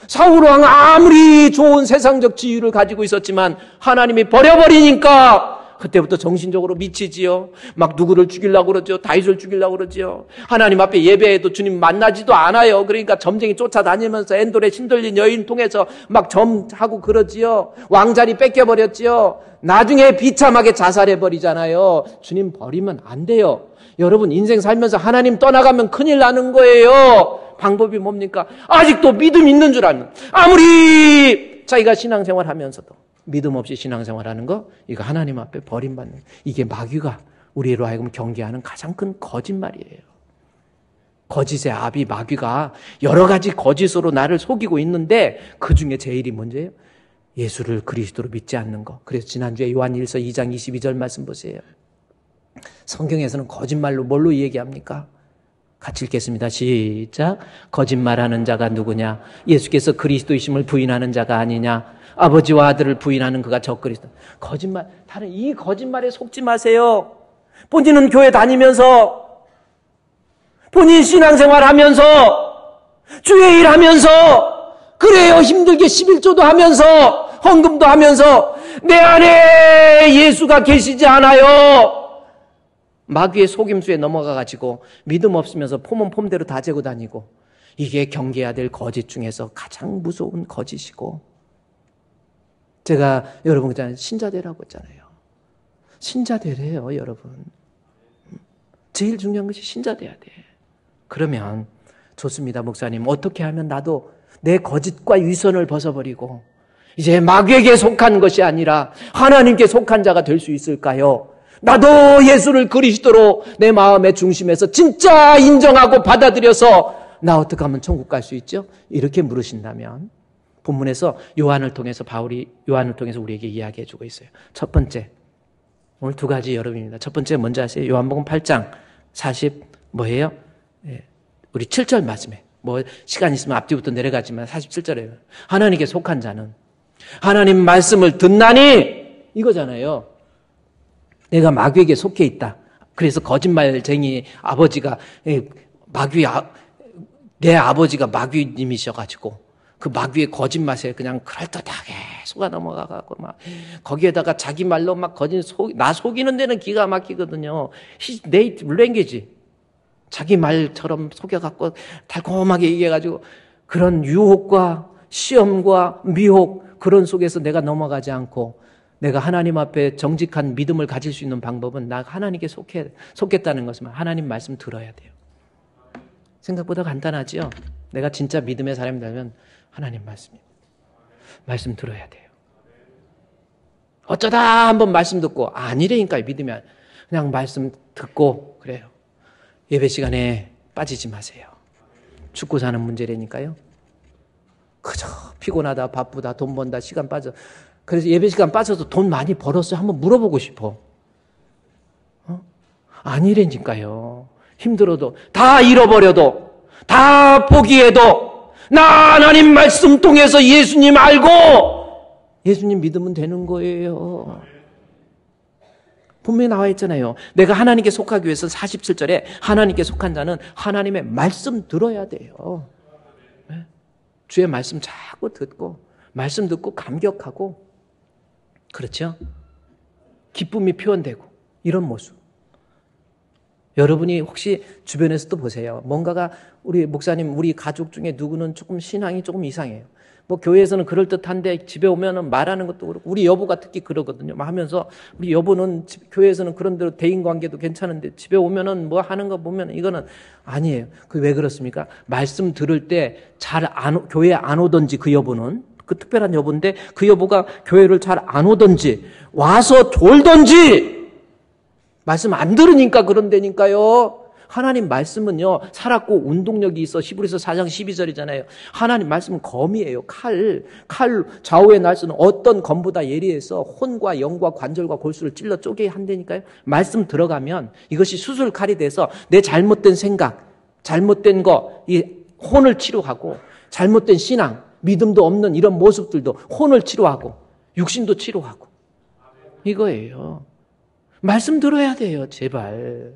사울왕 아무리 좋은 세상적 지위를 가지고 있었지만 하나님이 버려버리니까 그때부터 정신적으로 미치지요. 막 누구를 죽이려고 그러죠. 다윗을 죽이려고 그러지요. 하나님 앞에 예배해도 주님 만나지도 않아요. 그러니까 점쟁이 쫓아다니면서 엔돌에 신들린 여인 통해서 막 점하고 그러지요. 왕자리 뺏겨버렸지요. 나중에 비참하게 자살해버리잖아요. 주님 버리면 안 돼요. 여러분 인생 살면서 하나님 떠나가면 큰일 나는 거예요. 방법이 뭡니까? 아직도 믿음 있는 줄 알면, 아무리 자기가 신앙생활 하면서도 믿음 없이 신앙생활하는 거, 이거 하나님 앞에 버림받는, 이게 마귀가 우리로 하여금 경계하는 가장 큰 거짓말이에요. 거짓의 아비 마귀가 여러 가지 거짓으로 나를 속이고 있는데 그 중에 제일이 문제예요. 예수를 그리스도로 믿지 않는 거. 그래서 지난주에 요한일서 2장 22절 말씀 보세요. 성경에서는 거짓말로 뭘로 얘기합니까? 같이 읽겠습니다. 시작. 거짓말하는 자가 누구냐? 예수께서 그리스도이심을 부인하는 자가 아니냐? 아버지와 아들을 부인하는 그가 저 그리스도. 거짓말, 다른 이 거짓말에 속지 마세요. 본인은 교회 다니면서, 본인 신앙생활 하면서, 주의 일 하면서, 그래요. 힘들게 11조도 하면서, 헌금도 하면서, 내 안에 예수가 계시지 않아요. 마귀의 속임수에 넘어가가지고 믿음 없으면서 폼은 폼대로 다 재고 다니고, 이게 경계해야 될 거짓 중에서 가장 무서운 거짓이고, 제가 여러분 그냥 신자 되라고 했잖아요. 신자 되래요, 여러분. 제일 중요한 것이 신자 돼야 돼. 그러면 좋습니다, 목사님. 어떻게 하면 나도 내 거짓과 위선을 벗어버리고 이제 마귀에게 속한 것이 아니라 하나님께 속한 자가 될 수 있을까요? 나도 예수를 그리스도로 내 마음의 중심에서 진짜 인정하고 받아들여서 나 어떻게 하면 천국 갈 수 있죠? 이렇게 물으신다면 본문에서 요한을 통해서 바울이 요한을 통해서 우리에게 이야기해 주고 있어요. 첫 번째, 오늘 두 가지 여러분입니다. 첫 번째 뭔지 아세요? 요한복음 8장 40 뭐예요? 우리 7절 말씀에 시간 있으면 앞뒤부터 내려가지만 47절에 하나님께 속한 자는 하나님 말씀을 듣나니 이거잖아요. 내가 마귀에게 속해 있다. 그래서 거짓말쟁이 아버지가 내 아버지가 마귀님이셔가지고 그 마귀의 거짓말에 그냥 그럴듯하게 속아 넘어가고 막 거기에다가 자기 말로 막 나 속이는 데는 기가 막히거든요. His native language. 자기 말처럼 속여갖고 달콤하게 얘기해가지고 그런 유혹과 시험과 미혹 그런 속에서 내가 넘어가지 않고 내가 하나님 앞에 정직한 믿음을 가질 수 있는 방법은 나 하나님께 속겠다는 것은 하나님 말씀 들어야 돼요. 생각보다 간단하지요. 내가 진짜 믿음의 사람이 되면 하나님 말씀 들어야 돼요. 어쩌다 한번 말씀 듣고 아니래니까 믿으면 그냥 말씀 듣고 그래요. 예배 시간에 빠지지 마세요. 죽고 사는 문제라니까요. 그저 피곤하다 바쁘다 돈 번다 시간 빠져. 그래서 예배 시간 빠져서 돈 많이 벌었어요. 한번 물어보고 싶어. 아니래니까요. 힘들어도 다 잃어버려도 다 포기해도 나 하나님 말씀 통해서 예수님 알고 예수님 믿으면 되는 거예요. 분명히 나와 있잖아요. 내가 하나님께 속하기 위해서 47절에 하나님께 속한 자는 하나님의 말씀 들어야 돼요. 네? 주의 말씀 자꾸 듣고 말씀 듣고 감격하고 그렇죠? 기쁨이 표현되고 이런 모습. 여러분이 혹시 주변에서도 보세요. 뭔가가 우리 목사님, 우리 가족 중에 누구는 조금 신앙이 조금 이상해요. 뭐 교회에서는 그럴듯한데 집에 오면은 말하는 것도 그렇고 우리 여보가 특히 그러거든요. 하면서 우리 여보는 교회에서는 그런 대로 대인관계도 괜찮은데 집에 오면은 뭐 하는 거 보면 이거는 아니에요. 그 왜 그렇습니까? 말씀 들을 때 교회 안 오던지 그 여보는 그 특별한 여보인데 그 여보가 교회를 잘 안 오던지 와서 졸던지 말씀 안 들으니까 그런다니까요. 하나님 말씀은요 살았고 운동력이 있어. 히브리서 4장 12절이잖아요. 하나님 말씀은 검이에요. 칼 좌우의 날수는 어떤 검보다 예리해서 혼과 영과 관절과 골수를 찔러 쪼개 한다니까요. 말씀 들어가면 이것이 수술 칼이 돼서 내 잘못된 생각 잘못된 거 이 혼을 치료하고 잘못된 신앙 믿음도 없는 이런 모습들도 혼을 치료하고 육신도 치료하고 이거예요. 말씀 들어야 돼요. 제발.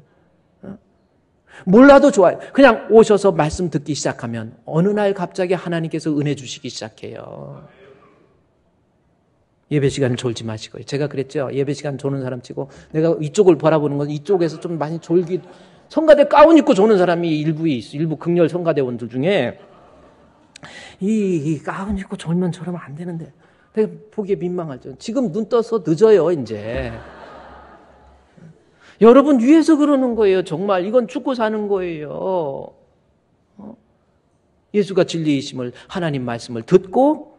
몰라도 좋아요. 그냥 오셔서 말씀 듣기 시작하면 어느 날 갑자기 하나님께서 은혜 주시기 시작해요. 예배 시간을 졸지 마시고요. 제가 그랬죠. 예배 시간 조는 사람 치고 내가 이쪽을 바라보는 건 이쪽에서 좀 많이 졸기 성가대 가운 입고 조는 사람이 일부 극렬 성가대원들 중에 이 가운 입고 졸면 저러면 안 되는데 내가 보기에 민망하죠. 지금 눈 떠서 늦어요 이제. 여러분 위해서 그러는 거예요. 정말 이건 죽고 사는 거예요. 예수가 진리이심을 하나님 말씀을 듣고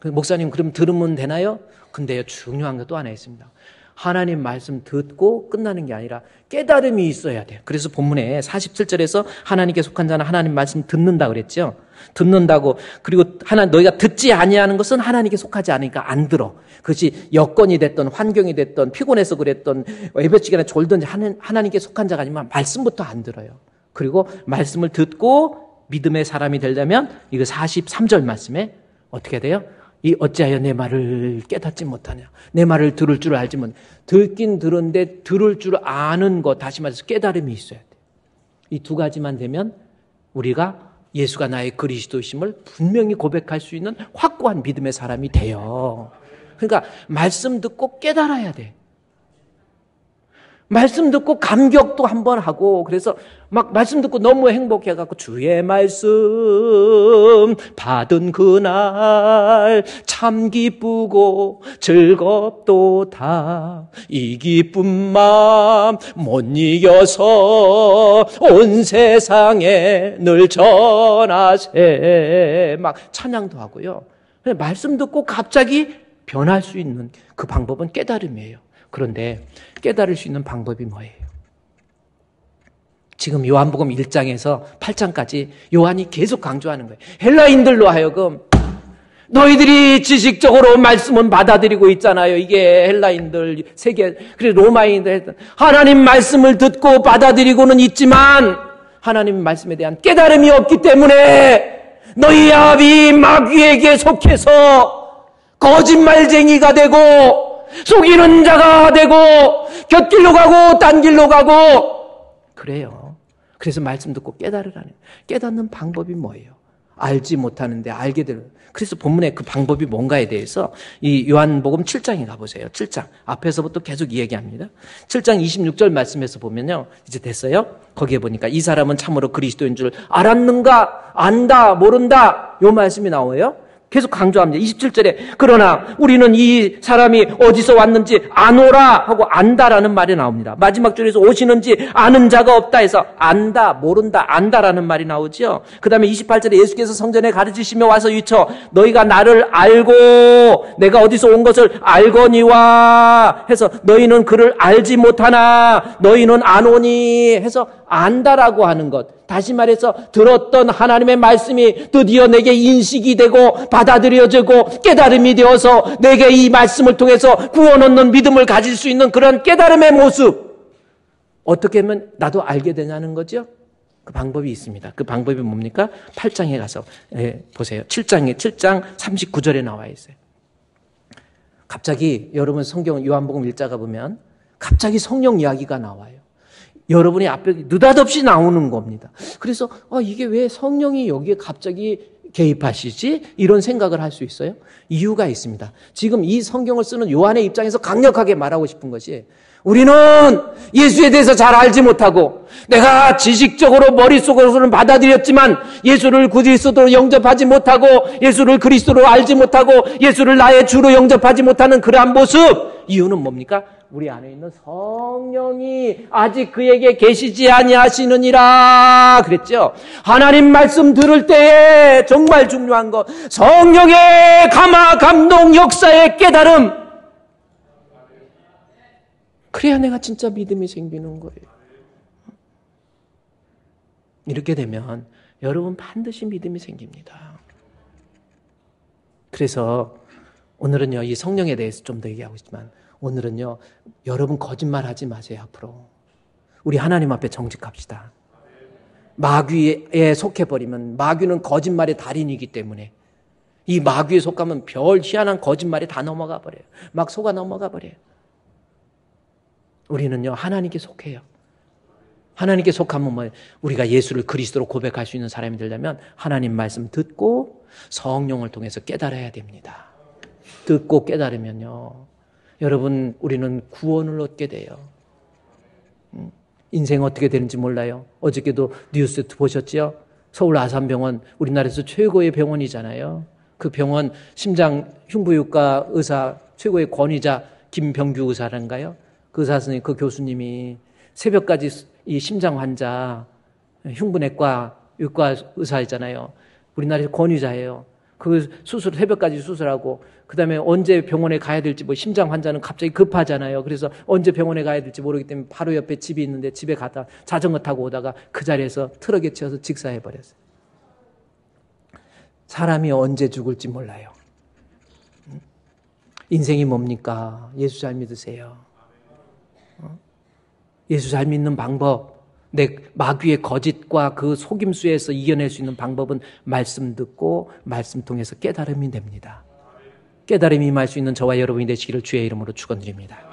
목사님 그럼 들으면 되나요? 근데요 중요한 것도 하나 있습니다. 하나님 말씀 듣고 끝나는 게 아니라 깨달음이 있어야 돼요. 그래서 본문에 47절에서 하나님께 속한 자는 하나님 말씀 듣는다 그랬죠. 듣는다고. 그리고 너희가 듣지 아니하는 것은 하나님께 속하지 않으니까 안 들어. 그것이 여건이 됐던 환경이 됐던 피곤해서 그랬던 예배 시간에 졸든지 하나님께 속한 자가 아니면 말씀부터 안 들어요. 그리고 말씀을 듣고 믿음의 사람이 되려면 이거 43절 말씀에 어떻게 돼요? 이 어찌하여 내 말을 깨닫지 못하냐. 내 말을 들을 줄 알지 못. 듣긴 들은데 들을 줄 아는 것, 다시 말해서 깨달음이 있어야 돼요. 이 두 가지만 되면 우리가 예수가 나의 그리스도이심을 분명히 고백할 수 있는 확고한 믿음의 사람이 돼요. 그러니까 말씀 듣고 깨달아야 돼. 말씀 듣고 감격도 한번 하고, 그래서 막 말씀 듣고 너무 행복해갖고 주의 말씀 받은 그날 참 기쁘고 즐겁도다. 이 기쁜 마음 못 이겨서 온 세상에 늘 전하세. 막 찬양도 하고요. 말씀 듣고 갑자기 변할 수 있는 그 방법은 깨달음이에요. 그런데 깨달을 수 있는 방법이 뭐예요? 지금 요한복음 1장에서 8장까지 요한이 계속 강조하는 거예요. 헬라인들로 하여금 너희들이 지식적으로 말씀은 받아들이고 있잖아요. 이게 헬라인들 세계, 그래서 로마인들 하나님 말씀을 듣고 받아들이고는 있지만 하나님 말씀에 대한 깨달음이 없기 때문에 너희 아비 마귀에게 속해서 거짓말쟁이가 되고 속이는 자가 되고 곁길로 가고 딴 길로 가고 그래요. 그래서 말씀 듣고 깨달으라는, 깨닫는 방법이 뭐예요? 알지 못하는데 알게 되는. 그래서 본문의 그 방법이 뭔가에 대해서 이 요한복음 7장에 가보세요. 7장 앞에서부터 계속 이야기합니다. 7장 26절 말씀에서 보면요, 이제 됐어요. 거기에 보니까 이 사람은 참으로 그리스도인 줄 알았는가 안다 모른다 요 말씀이 나와요. 계속 강조합니다. 27절에 그러나 우리는 이 사람이 어디서 왔는지 아노라 하고 안다라는 말이 나옵니다. 마지막 줄에서 오시는지 아는 자가 없다 해서 안다, 모른다, 안다라는 말이 나오죠. 그 다음에 28절에 예수께서 성전에 가르치시며 와서 위쳐 너희가 나를 알고 내가 어디서 온 것을 알거니와 해서 너희는 그를 알지 못하나 너희는 아노니 해서 안다라고 하는 것. 다시 말해서 들었던 하나님의 말씀이 드디어 내게 인식이 되고 받아들여지고 깨달음이 되어서 내게 이 말씀을 통해서 구원 얻는 믿음을 가질 수 있는 그런 깨달음의 모습. 어떻게 하면 나도 알게 되냐는 거죠. 그 방법이 있습니다. 그 방법이 뭡니까? 8장에 가서 보세요. 7장 39절에 나와 있어요. 갑자기 여러분 성경 요한복음 1자가 보면 갑자기 성령 이야기가 나와요. 여러분이 앞에 느닷없이 나오는 겁니다. 그래서 이게 왜 성령이 여기에 갑자기 개입하시지? 이런 생각을 할 수 있어요. 이유가 있습니다. 지금 이 성경을 쓰는 요한의 입장에서 강력하게 말하고 싶은 것이 우리는 예수에 대해서 잘 알지 못하고 내가 지식적으로 머릿속으로는 받아들였지만 예수를 그리스도로 영접하지 못하고 예수를 그리스도로 알지 못하고 예수를 나의 주로 영접하지 못하는 그러한 모습. 이유는 뭡니까? 우리 안에 있는 성령이 아직 그에게 계시지 아니하시느니라 그랬죠. 하나님 말씀 들을 때에 정말 중요한 것, 성령의 감화, 감동, 역사의 깨달음. 그래야 내가 진짜 믿음이 생기는 거예요. 이렇게 되면 여러분 반드시 믿음이 생깁니다. 그래서 오늘은요, 이 성령에 대해서 좀 더 얘기하고 있지만 오늘은요, 여러분 거짓말하지 마세요. 앞으로 우리 하나님 앞에 정직합시다. 마귀에 속해버리면 마귀는 거짓말의 달인이기 때문에 이 마귀에 속하면 별 희한한 거짓말이 다 넘어가 버려요. 막 속아 넘어가 버려요. 우리는요, 하나님께 속해요. 하나님께 속하면 뭐예요? 우리가 예수를 그리스도로 고백할 수 있는 사람이 되려면 하나님 말씀 듣고 성령을 통해서 깨달아야 됩니다. 듣고 깨달으면요, 여러분 우리는 구원을 얻게 돼요. 인생 어떻게 되는지 몰라요. 어저께도 뉴스 보셨죠? 서울 아산병원 우리나라에서 최고의 병원이잖아요. 그 병원 심장 흉부외과 의사 최고의 권위자 김병규 의사란가요? 그 의사 선생님, 그 교수님이 새벽까지 이 심장 환자 흉부내과 외과 의사이잖아요. 우리나라에서 권위자예요. 그 수술 새벽까지 수술하고 그다음에 언제 병원에 가야 될지, 뭐 심장 환자는 갑자기 급하잖아요. 그래서 언제 병원에 가야 될지 모르기 때문에 바로 옆에 집이 있는데 집에 가다 자전거 타고 오다가 그 자리에서 트럭에 치여서 직사해 버렸어요. 사람이 언제 죽을지 몰라요. 인생이 뭡니까? 예수 잘 믿으세요. 예수 잘 믿는 방법, 내 마귀의 거짓과 그 속임수에서 이겨낼 수 있는 방법은 말씀 듣고 말씀 통해서 깨달음이 됩니다. 깨달음이 임할 수 있는 저와 여러분이 되시기를 주의 이름으로 축원드립니다.